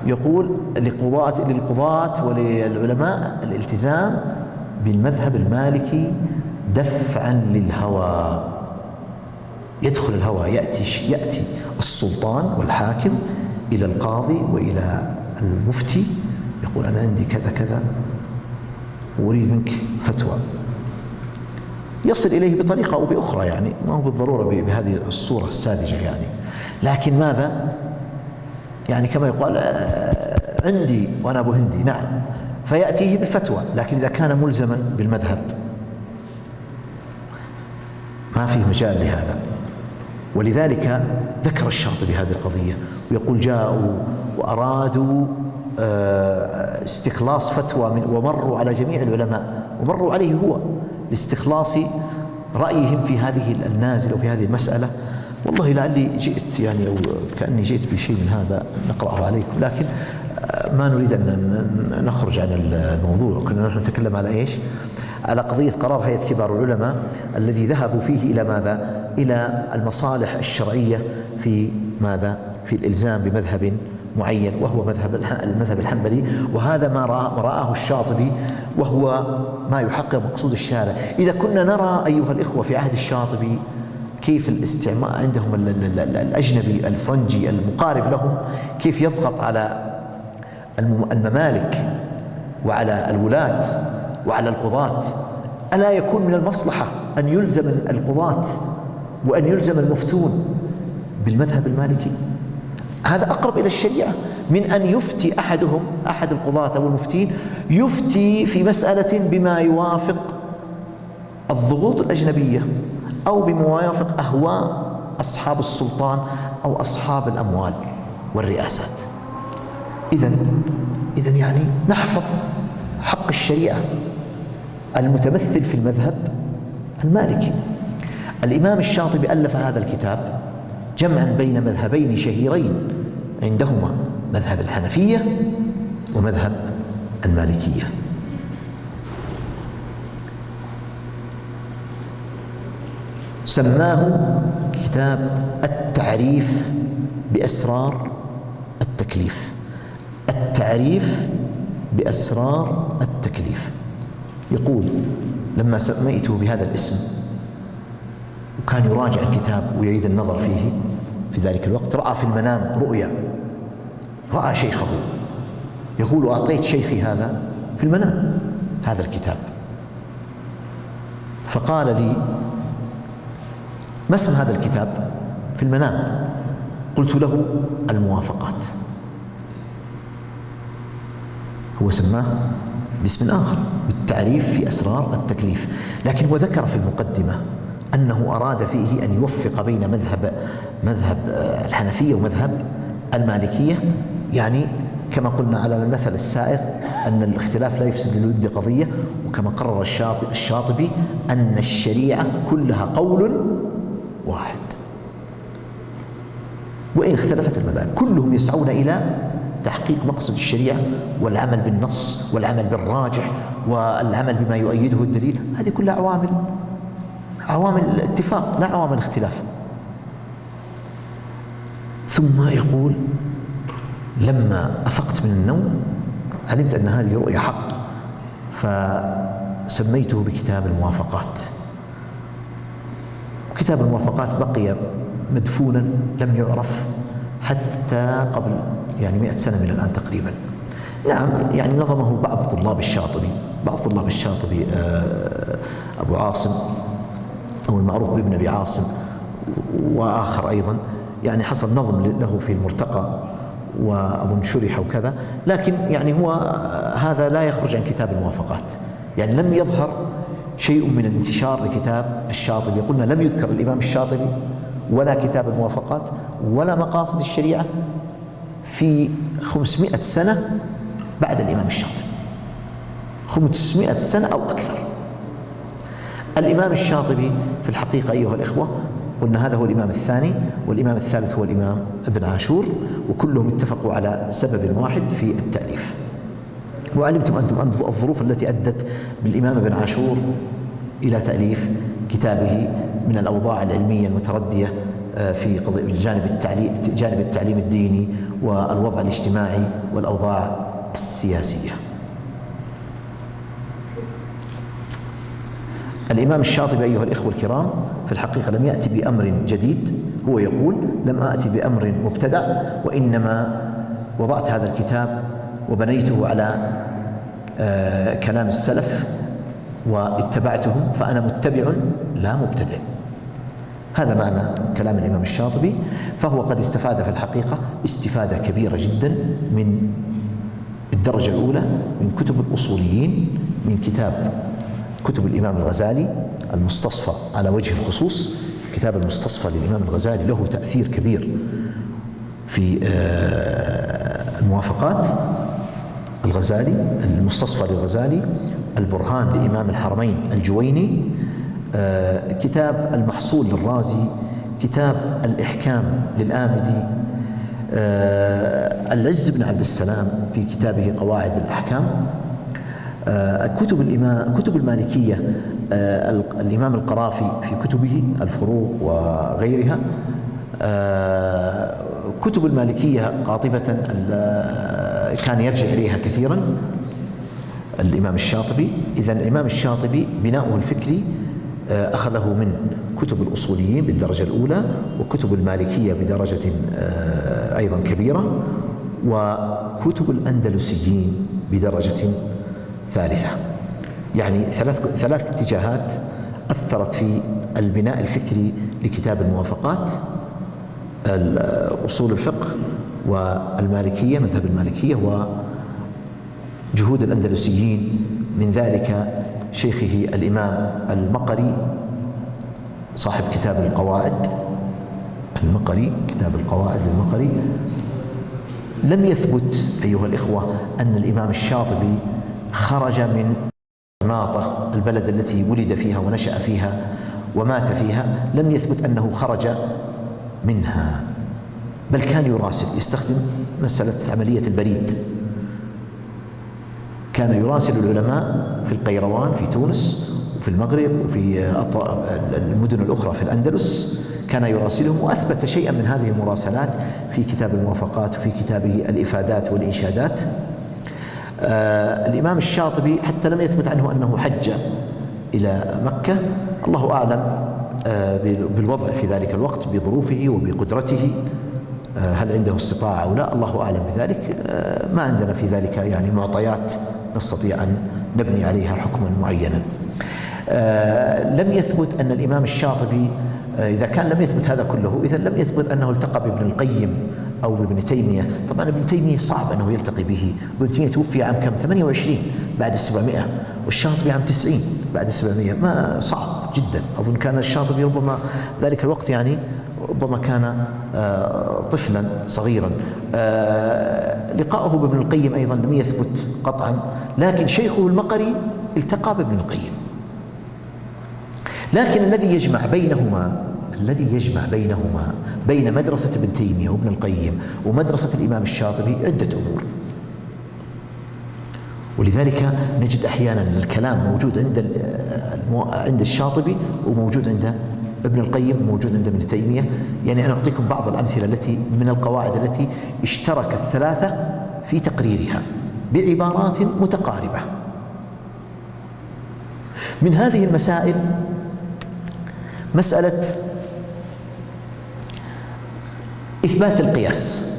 يقول للقضاة وللعلماء الالتزام بالمذهب المالكي دفعا للهوى. يدخل الهوى، يأتي السلطان والحاكم إلى القاضي وإلى المفتي يقول أنا عندي كذا كذا وأريد منك فتوى، يصل إليه بطريقة أو بأخرى، يعني ما هو بالضرورة بهذه الصورة الساذجة يعني، لكن ماذا؟ يعني كما يقال عندي وأنا أبو هندي، نعم، فيأتيه بالفتوى، لكن إذا كان ملزما بالمذهب ما فيه مجال لهذا. ولذلك ذكر الشاطبي هذه القضية ويقول جاءوا وأرادوا استخلاص فتوى ومروا على جميع العلماء ومروا عليه هو لاستخلاص رأيهم في هذه النازلة وفي هذه المسألة. والله لعلي جئت يعني أو كأني جئت بشيء من هذا نقرأه عليكم، لكن ما نريد أن نخرج عن الموضوع. كنا نحن نتكلم على إيش؟ على قضية قرار هيئة كبار العلماء الذي ذهبوا فيه إلى ماذا؟ إلى المصالح الشرعية في ماذا؟ في الإلزام بمذهب معين وهو المذهب الحنبلي. وهذا ما رآه الشاطبي وهو ما يحقق مقصود الشارع. إذا كنا نرى أيها الإخوة في عهد الشاطبي كيف الاستعمار عندهم الأجنبي الفرنجي المقارب لهم كيف يضغط على الممالك وعلى الولاة وعلى القضاة، ألا يكون من المصلحة أن يلزم القضاة وأن يلزم المفتون بالمذهب المالكي؟ هذا أقرب إلى الشريعة من أن يفتي أحد القضاة أو المفتين يفتي في مسألة بما يوافق الضغوط الأجنبية أو بما يوافق أهواء أصحاب السلطان أو أصحاب الأموال والرئاسات. إذن يعني نحفظ حق الشريعة المتمثل في المذهب المالكي. الإمام الشاطبي ألف هذا الكتاب جمعا بين مذهبين شهيرين عندهما، مذهب الحنفية ومذهب المالكية. سماه كتاب التعريف بأسرار التكليف. التعريف بأسرار التكليف. يقول: لما سميته بهذا الاسم وكان يراجع الكتاب ويعيد النظر فيه في ذلك الوقت، رأى في المنام رؤيا، رأى شيخه يقول: أعطيت شيخي هذا في المنام هذا الكتاب. فقال لي: ما اسم هذا الكتاب في المنام؟ قلت له: الموافقات. هو سماه باسم آخر، بالتعريف في أسرار التكليف، لكن هو ذكر في المقدمة أنه أراد فيه أن يوفق بين مذهب الحنفية ومذهب المالكية، يعني كما قلنا على المثل السائغ أن الاختلاف لا يفسد للود قضية، وكما قرر الشاطبي أن الشريعة كلها قول واحد، وإن اختلفت المذاهب كلهم يسعون إلى تحقيق مقصد الشريعة والعمل بالنص والعمل بالراجح والعمل بما يؤيده الدليل. هذه كلها عوامل اتفاق لا عوامل اختلاف. ثم يقول: لما أفقت من النوم علمت أن هذه رؤيا حق، فسميته بكتاب الموافقات. كتاب الموافقات بقي مدفونا لم يعرف حتى قبل 100 سنة من الآن تقريبا. نعم، يعني نظمه بعض طلاب الشاطبي أبو عاصم أو المعروف بابن أبي عاصم وآخر أيضا، يعني حصل نظم له في المرتقى وأظن شرح وكذا، لكن هو هذا لا يخرج عن كتاب الموافقات. لم يظهر شيء من الانتشار لكتاب الشاطبي. قلنا لم يذكر الإمام الشاطبي ولا كتاب الموافقات ولا مقاصد الشريعة في 500 سنة بعد الإمام الشاطبي، 500 سنة أو أكثر. الإمام الشاطبي في الحقيقة أيها الإخوة قلنا هذا هو الإمام الثاني، والإمام الثالث هو الإمام ابن عاشور، وكلهم اتفقوا على سبب واحد في التأليف. وعلمتم أنتم أن الظروف التي أدت بالإمام ابن عاشور إلى تأليف كتابه من الأوضاع العلمية المتردية في جانب التعليم الديني والوضع الاجتماعي والأوضاع السياسية. الإمام الشاطبي أيها الإخوة الكرام في الحقيقة لم يأتي بأمر جديد، هو يقول: لم آتي بأمر مبتدع، وإنما وضعت هذا الكتاب وبنيته على كلام السلف واتبعتهم، فأنا متبع لا مبتدع. هذا معنى كلام الإمام الشاطبي. فهو قد استفاد في الحقيقة استفادة كبيرة جدا من الدرجة الأولى من كتب الأصوليين، من كتب الإمام الغزالي المستصفى على وجه الخصوص. كتاب المستصفى للإمام الغزالي له تأثير كبير في الموافقات. الغزالي المستصفى للغزالي، البرهان لإمام الحرمين الجويني، كتاب المحصول للرازي، كتاب الإحكام للآمدي، العز بن عبد السلام في كتابه قواعد الأحكام، كتب المالكية الإمام القرافي في كتبه الفروق وغيرها. كتب المالكية قاطبة كان يرجع إليها كثيرا الإمام الشاطبي. إذن الإمام الشاطبي بناؤه الفكري أخذه من كتب الأصوليين بالدرجة الأولى، وكتب المالكية بدرجة أيضا كبيرة، وكتب الأندلسيين بدرجة ثالثة. ثلاث اتجاهات أثرت في البناء الفكري لكتاب الموافقات: أصول الفقه والمالكية، مذهب المالكية، وجهود الأندلسيين، من ذلك شيخه الإمام المقري صاحب كتاب القواعد كتاب القواعد المقري. لم يثبت أيها الإخوة أن الإمام الشاطبي خرج من غرناطة البلد التي ولد فيها ونشأ فيها ومات فيها، لم يثبت أنه خرج منها، بل كان يراسل، يستخدم مسألة عملية البريد، كان يراسل العلماء في القيروان في تونس وفي المغرب وفي المدن الأخرى في الأندلس، كان يراسلهم، وأثبت شيئا من هذه المراسلات في كتاب الموافقات وفي كتابه الإفادات والإنشادات. الإمام الشاطبي حتى لم يثبت عنه أنه حج إلى مكة، الله أعلم بالوضع في ذلك الوقت بظروفه وبقدرته، هل عنده استطاعة أو لا، الله أعلم بذلك. ما عندنا في ذلك يعني معطيات نستطيع أن نبني عليها حكما معينا. لم يثبت أن الإمام الشاطبي، إذا كان لم يثبت هذا كله، إذا لم يثبت أنه التقى بابن القيم أو بابن تيمية. طبعا ابن تيمية صعب أنه يلتقي به، ابن تيمية توفي عام كم؟ 28 بعد 700، والشاطبي عام 90 بعد 700. ما صعب جدا. أظن كان الشاطبي ربما ذلك الوقت يعني ربما كان طفلا صغيرا. لقاؤه بابن القيم أيضا لم يثبت قطعا، لكن شيخه المقري التقى بابن القيم. لكن الذي يجمع بينهما بين مدرسة ابن تيمية وابن القيم ومدرسة الإمام الشاطبي عدة أمور. ولذلك نجد أحيانا الكلام موجود عند الشاطبي وموجود عند ابن القيم وموجود عند ابن تيمية. يعني أنا أعطيكم بعض الأمثلة التي من القواعد التي اشترك الثلاثة في تقريرها بعبارات متقاربة. من هذه المسائل مسألة إثبات القياس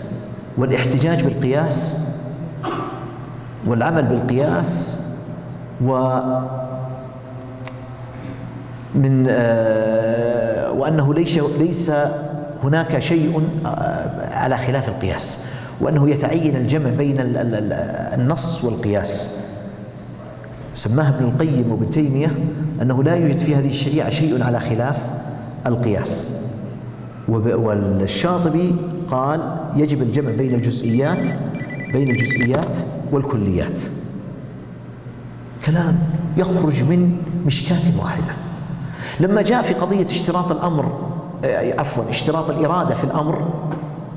والاحتجاج بالقياس والعمل بالقياس، وأنه ليس هناك شيء على خلاف القياس، وأنه يتعين الجمع بين النص والقياس. سماها ابن القيم وابن تيمية أنه لا يوجد في هذه الشريعة شيء على خلاف القياس، والشاطبي قال يجب الجمع بين الجزئيات والكليات. كلام يخرج من مشكاة واحدة. لما جاء في قضية اشتراط الإرادة في الأمر،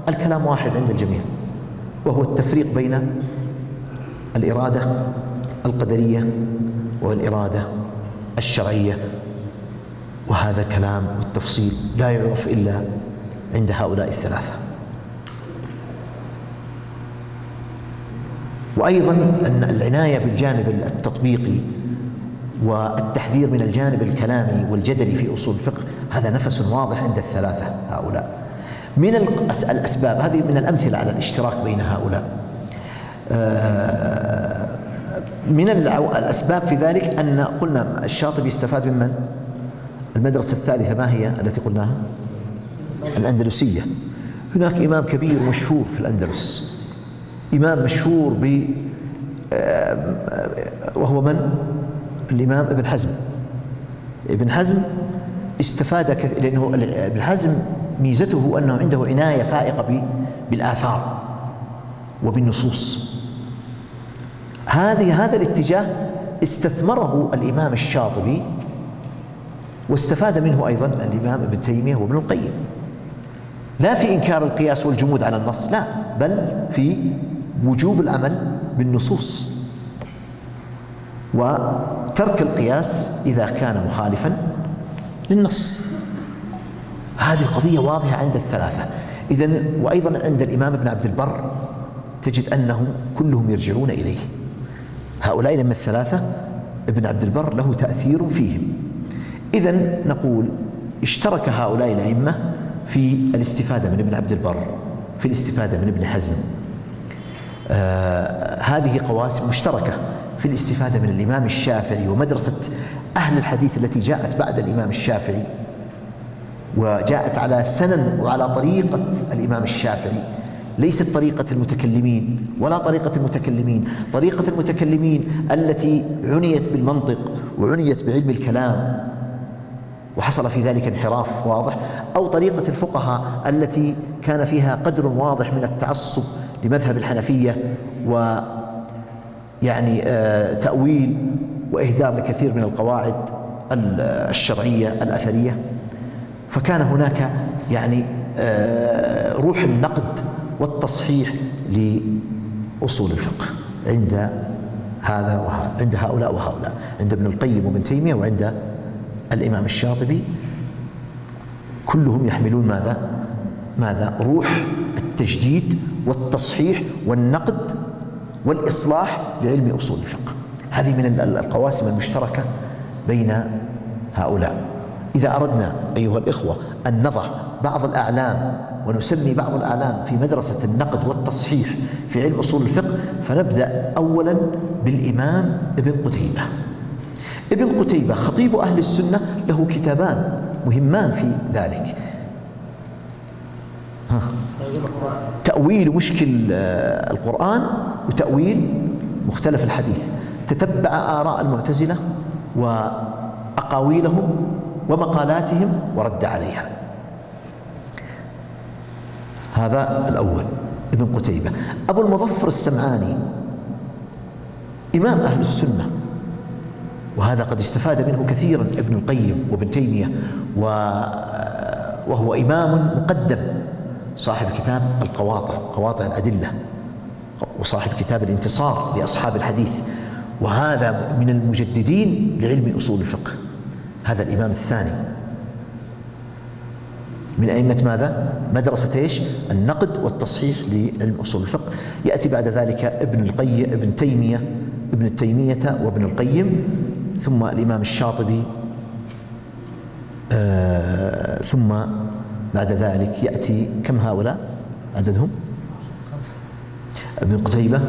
الكلام واحد عند الجميع، وهو التفريق بين الإرادة القدرية والإرادة الشرعية. وهذا الكلام والتفصيل لا يعرف إلا عند هؤلاء الثلاثة. وأيضا أن العناية بالجانب التطبيقي والتحذير من الجانب الكلامي والجدلي في أصول الفقه، هذا نفس واضح عند الثلاثة هؤلاء. من الأسباب هذه، من الأمثلة على الاشتراك بين هؤلاء، من الأسباب في ذلك أن قلنا الشاطبي استفاد من المدرسة الثالثة. ما هي التي قلناها؟ الأندلسية. هناك إمام كبير مشهور في الأندلس، إمام مشهور وهو من؟ الإمام ابن حزم. ابن حزم استفاد لأنه ابن حزم ميزته أنه عنده عناية فائقة بالآثار وبالنصوص. هذا الاتجاه استثمره الإمام الشاطبي، واستفاد منه أيضا الإمام ابن تيمية وابن القيم، لا في إنكار القياس والجمود على النص، لا، بل في وجوب العمل بالنصوص وترك القياس إذا كان مخالفا للنص. هذه القضية واضحة عند الثلاثة. إذن وأيضا عند الإمام ابن عبد البر تجد أنهم كلهم يرجعون إليه. هؤلاء لما الثلاثة ابن عبد البر له تأثير فيهم. إذن نقول اشترك هؤلاء الأئمة في الاستفادة من ابن عبد البر، في الاستفادة من ابن حزم. هذه قواسم مشتركة في الاستفادة من الإمام الشافعي ومدرسة أهل الحديث التي جاءت بعد الإمام الشافعي، وجاءت على سنن وعلى طريقة الإمام الشافعي، ليست طريقة المتكلمين ولا طريقة المتكلمين. طريقة المتكلمين التي عنيت بالمنطق وعنيت بعلم الكلام وحصل في ذلك انحراف واضح، أو طريقة الفقهاء التي كان فيها قدر واضح من التعصب لمذهب الحنفية ويعني تأويل وإهدار لكثير من القواعد الشرعية الأثرية. فكان هناك يعني روح النقد والتصحيح لأصول الفقه عند هذا وهذا عند هؤلاء وهؤلاء، عند ابن القيم وابن تيمية وعند الإمام الشاطبي، كلهم يحملون ماذا؟ روح التجديد والتصحيح والنقد والإصلاح لعلم أصول الفقه. هذه من القواسم المشتركة بين هؤلاء. إذا أردنا أيها الإخوة أن نضع بعض الأعلام ونسمي بعض الأعلام في مدرسة النقد والتصحيح في علم أصول الفقه، فنبدأ أولا بالإمام ابن قتيبة. ابن قتيبة خطيب أهل السنة، له كتابان مهمان في ذلك: تأويل مشكل القرآن وتأويل مختلف الحديث. تتبع آراء المعتزلة وأقاويلهم ومقالاتهم ورد عليها. هذا الأول ابن قتيبة. أبو المظفر السمعاني إمام أهل السنة، وهذا قد استفاد منه كثيرا ابن القيم وابن تيمية، وهو إمام مقدم، صاحب كتاب القواطع، قواطع الأدلة، وصاحب كتاب الانتصار لأصحاب الحديث، وهذا من المجددين لعلم أصول الفقه. هذا الإمام الثاني من أئمة ماذا؟ مدرسة إيش؟ النقد والتصحيح لعلم أصول الفقه. يأتي بعد ذلك ابن تيمية وابن القيم، ثم الإمام الشاطبي، ثم بعد ذلك يأتي كم هؤلاء عددهم؟ ابن قتيبة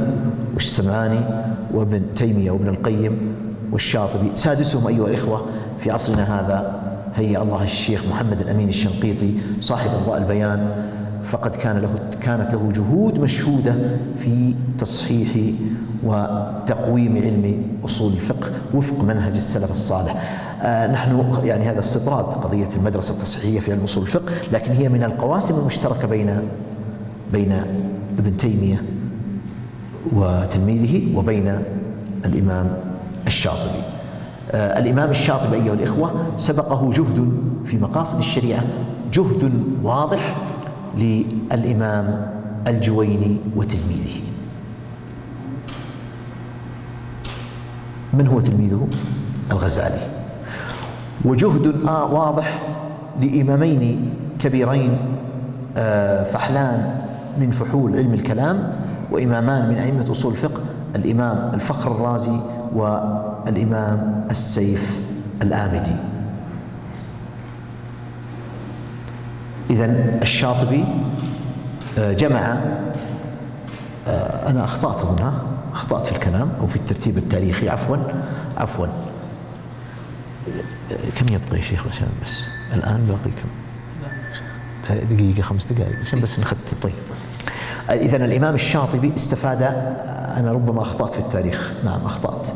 والسمعاني وابن تيمية وابن القيم والشاطبي. سادسهم أيها الإخوة في عصرنا هذا هيا الله الشيخ محمد الأمين الشنقيطي صاحب أضواء البيان، فقد كانت له جهود مشهودة في تصحيح وتقويم علم أصول الفقه وفق منهج السلف الصالح. نحن يعني هذا استطراد قضية المدرسة التصحيحية في علم أصول الفقه، لكن هي من القواسم المشتركة بين ابن تيمية وتلميذه وبين الإمام الشاطبي. الإمام الشاطبي أيها الإخوة سبقه جهد في مقاصد الشريعة، جهد واضح للإمام الجويني وتلميذه. من هو تلميذه؟ الغزالي. وجهد واضح لإمامين كبيرين فحلان من فحول علم الكلام، وإمامان من أئمة أصول الفقه، الإمام الفخر الرازي والإمام السيف الآمدي. إذن الشاطبي جمع، أنا أخطأت في الكلام أو في الترتيب التاريخي، عفوا. كم يبقى يا شيخ عشان بس الآن باقي كم؟ دقيقة 5 دقائق عشان بس نختم. طيب، إذن الإمام الشاطبي استفاد، أنا ربما أخطأت في التاريخ، نعم أخطأت،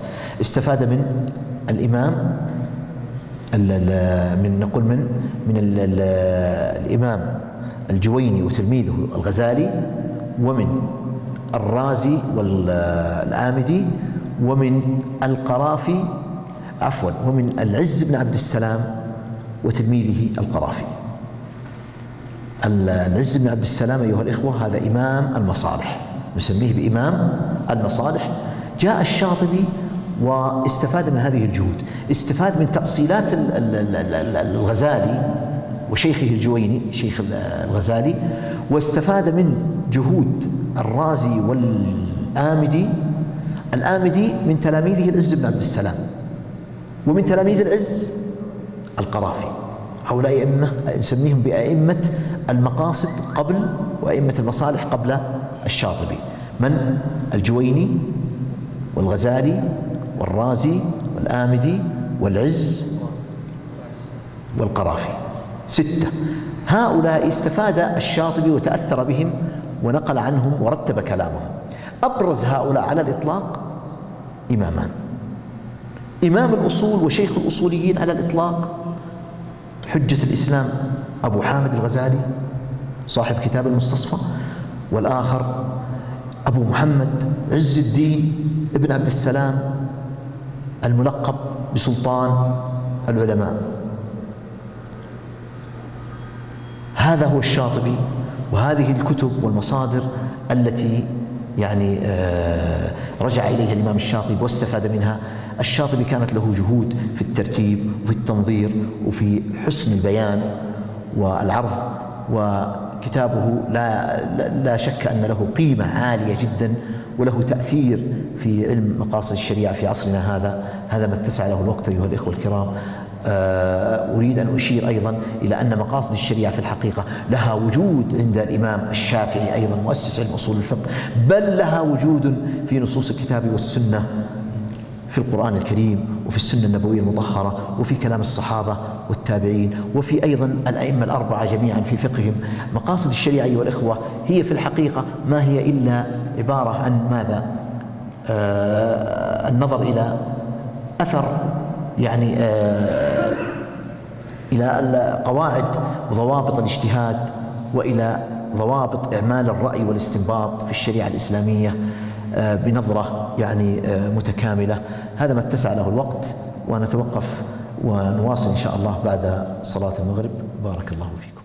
استفاد من الإمام من الإمام الجويني وتلميذه الغزالي، ومن الرازي والآمدي، ومن القرافي، ومن العز بن عبد السلام وتلميذه القرافي. العز بن عبد السلام أيها الإخوة هذا إمام المصالح، نسميه بإمام المصالح. جاء الشاطبي واستفاد من هذه الجهود، استفاد من تأصيلات الغزالي وشيخه الجويني، شيخ الغزالي، واستفاد من جهود الرازي والآمدي. الآمدي من تلاميذه العز بن عبد السلام، ومن تلاميذ العز القرافي. هؤلاء أئمة نسميهم بأئمة المقاصد قبل وأئمة المصالح قبل الشاطبي. من؟ الجويني والغزالي والرازي والآمدي والعز والقرافي، 6. هؤلاء استفاد الشاطبي وتأثر بهم ونقل عنهم ورتب كلامهم. أبرز هؤلاء على الإطلاق إمامان: إمام الأصول وشيخ الأصوليين على الإطلاق حجة الإسلام أبو حامد الغزالي صاحب كتاب المستصفى، والآخر أبو محمد عز الدين ابن عبد السلام الملقب بسلطان العلماء. هذا هو الشاطبي، وهذه الكتب والمصادر التي يعني رجع إليها الإمام الشاطبي واستفاد منها. الشاطبي كانت له جهود في الترتيب وفي التنظير وفي حسن البيان والعرض، وكتابه لا شك أن له قيمة عالية جدا وله تأثير في علم مقاصد الشريعة في عصرنا هذا ما اتسع له الوقت أيها الإخوة الكرام. أريد أن أشير أيضا إلى أن مقاصد الشريعة في الحقيقة لها وجود عند الإمام الشافعي أيضا مؤسس علم أصول الفقه، بل لها وجود في نصوص الكتاب والسنة، في القرآن الكريم وفي السنة النبوية المطهرة وفي كلام الصحابة والتابعين وفي أيضا الأئمة الأربعة جميعا في فقههم. مقاصد الشريعة أيها الإخوة هي في الحقيقة ما هي إلا عبارة عن ماذا؟ النظر إلى أثر يعني إلى قواعد وضوابط الاجتهاد وإلى ضوابط إعمال الرأي والاستنباط في الشريعة الإسلامية بنظرة يعني متكاملة. هذا ما اتسع له الوقت، ونتوقف ونواصل إن شاء الله بعد صلاة المغرب. بارك الله فيكم.